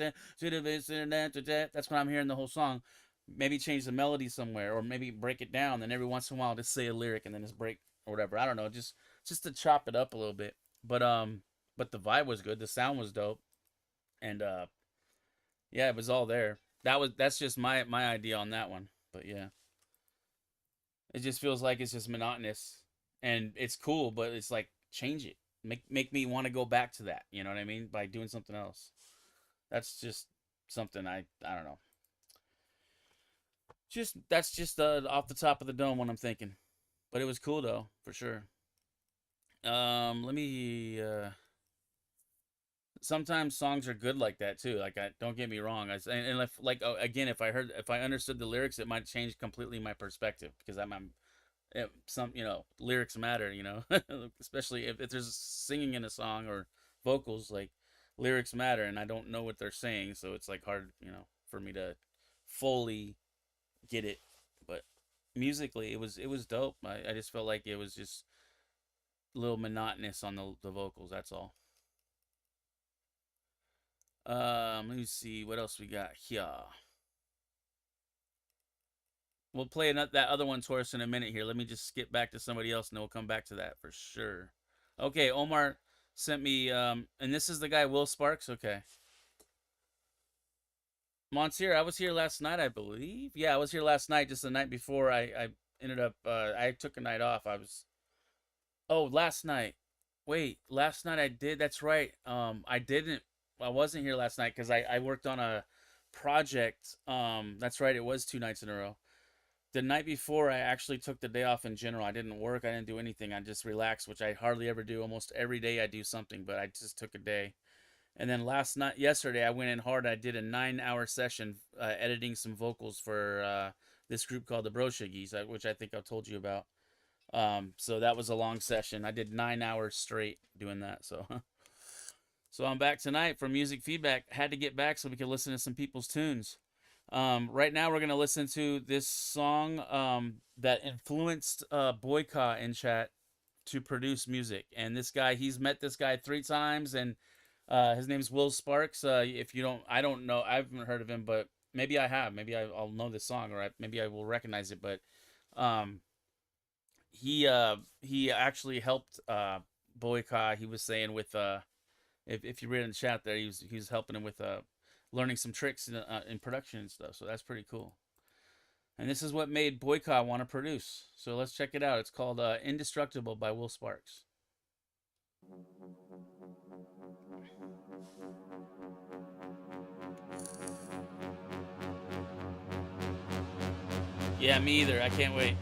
what I'm hearing the whole song. Maybe change the melody somewhere, or maybe break it down, and every once in a while just say a lyric and then just break or whatever. I don't know, just to chop it up a little bit. But the vibe was good, the sound was dope, and yeah, it was all there. That's just my idea on that one. But yeah, it just feels like it's just monotonous, and it's cool, but it's like change it, make me want to go back to that. You know what I mean? By doing something else. That's just something I don't know. That's just off the top of the dome what I'm thinking, but it was cool though for sure. Let me. Sometimes songs are good like that too. Like don't get me wrong. And if like again, if I understood the lyrics, it might change completely my perspective, because some lyrics matter. Especially if there's singing in a song or vocals, like lyrics matter, and I don't know what they're saying, so it's like hard for me to fully get it. But musically it was dope. I just felt like it was just a little monotonous on the vocals, that's all. Let me see what else we got here. We'll play that other one to us in a minute here. Let me just skip back to somebody else and then we'll come back to that for sure. Okay, Omar sent me and this is the guy Will Sparks. Okay, Monsieur, I was here last night, I believe. Yeah, I was here last night, just the night before I ended up, I took a night off. Last night. Wait, last night I did, that's right. I wasn't here last night because I worked on a project. That's right, it was 2 nights in a row. The night before, I actually took the day off in general. I didn't work, I didn't do anything. I just relaxed, which I hardly ever do. Almost every day I do something, but I just took a day. And then yesterday, I went in hard. I did a 9-hour session editing some vocals for this group called the Broshiggies, which I think I told you about. So that was a long session. I did 9 hours straight doing that. So I'm back tonight for music feedback. Had to get back so we could listen to some people's tunes. Right now, we're going to listen to this song that influenced Boyka in chat to produce music. And this guy, he's met this guy 3 times, and his name's Will Sparks. If you don't, I don't know, I haven't heard of him, but maybe I have. Maybe I'll know this song, or maybe I will recognize it. But he actually helped Boyka. He was saying with if you read in the chat there, he was helping him with learning some tricks in production and stuff. So that's pretty cool. And this is what made Boyka want to produce. So let's check it out. It's called Indestructible by Will Sparks. Yeah, me either. I can't wait.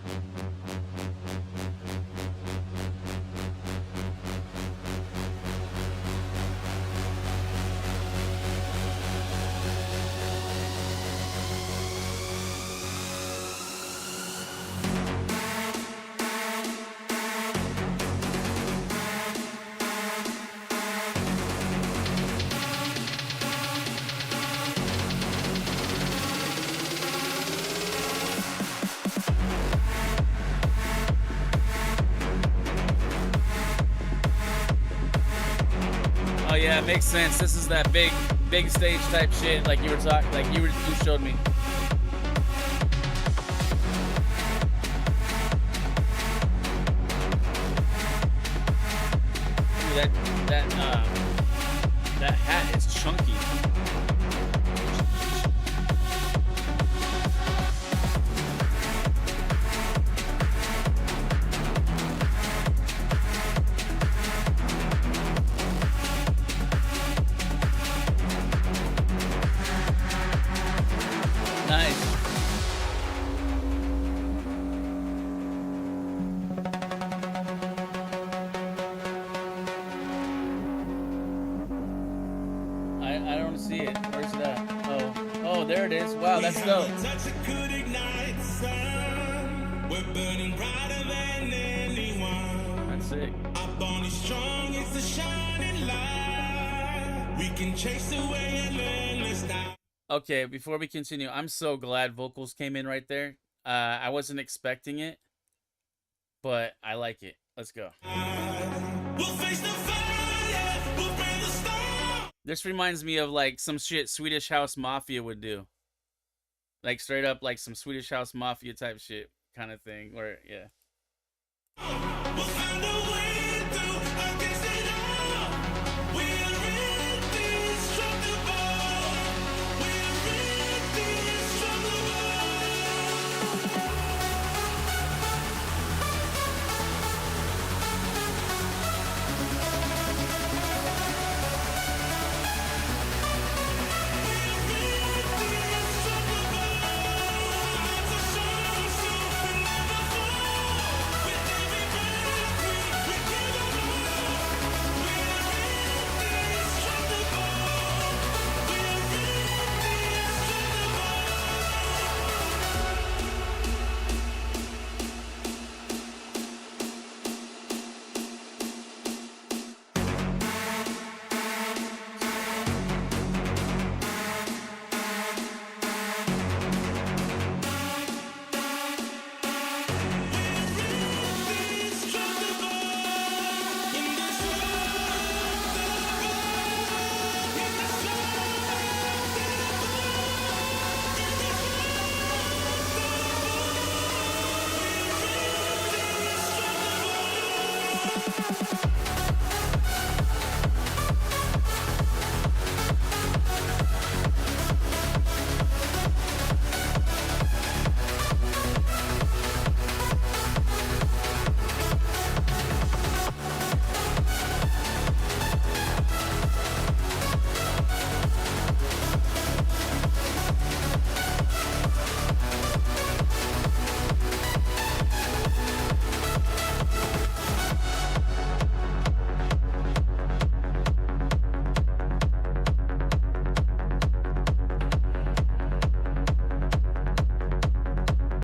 Oh yeah, it makes sense. This is that big stage type shit, like you were talking, like you showed me. that hat is chunky. Nice. I don't see it. Where's that? Oh, there it is. Wow, that's dope. Touch it could ignite the sun. We're burning brighter than anyone. That's sick. Our bond is strong, it's a shining light. We can chase away an endless night. Okay, before we continue, I'm so glad vocals came in right there. I wasn't expecting it, but I like it. Let's go. We'll face the fire, we'll bring the storm. This reminds me of like some shit Swedish House Mafia would do. Like straight up like some Swedish House Mafia type shit kind of thing. Where, yeah. We'll find a way through against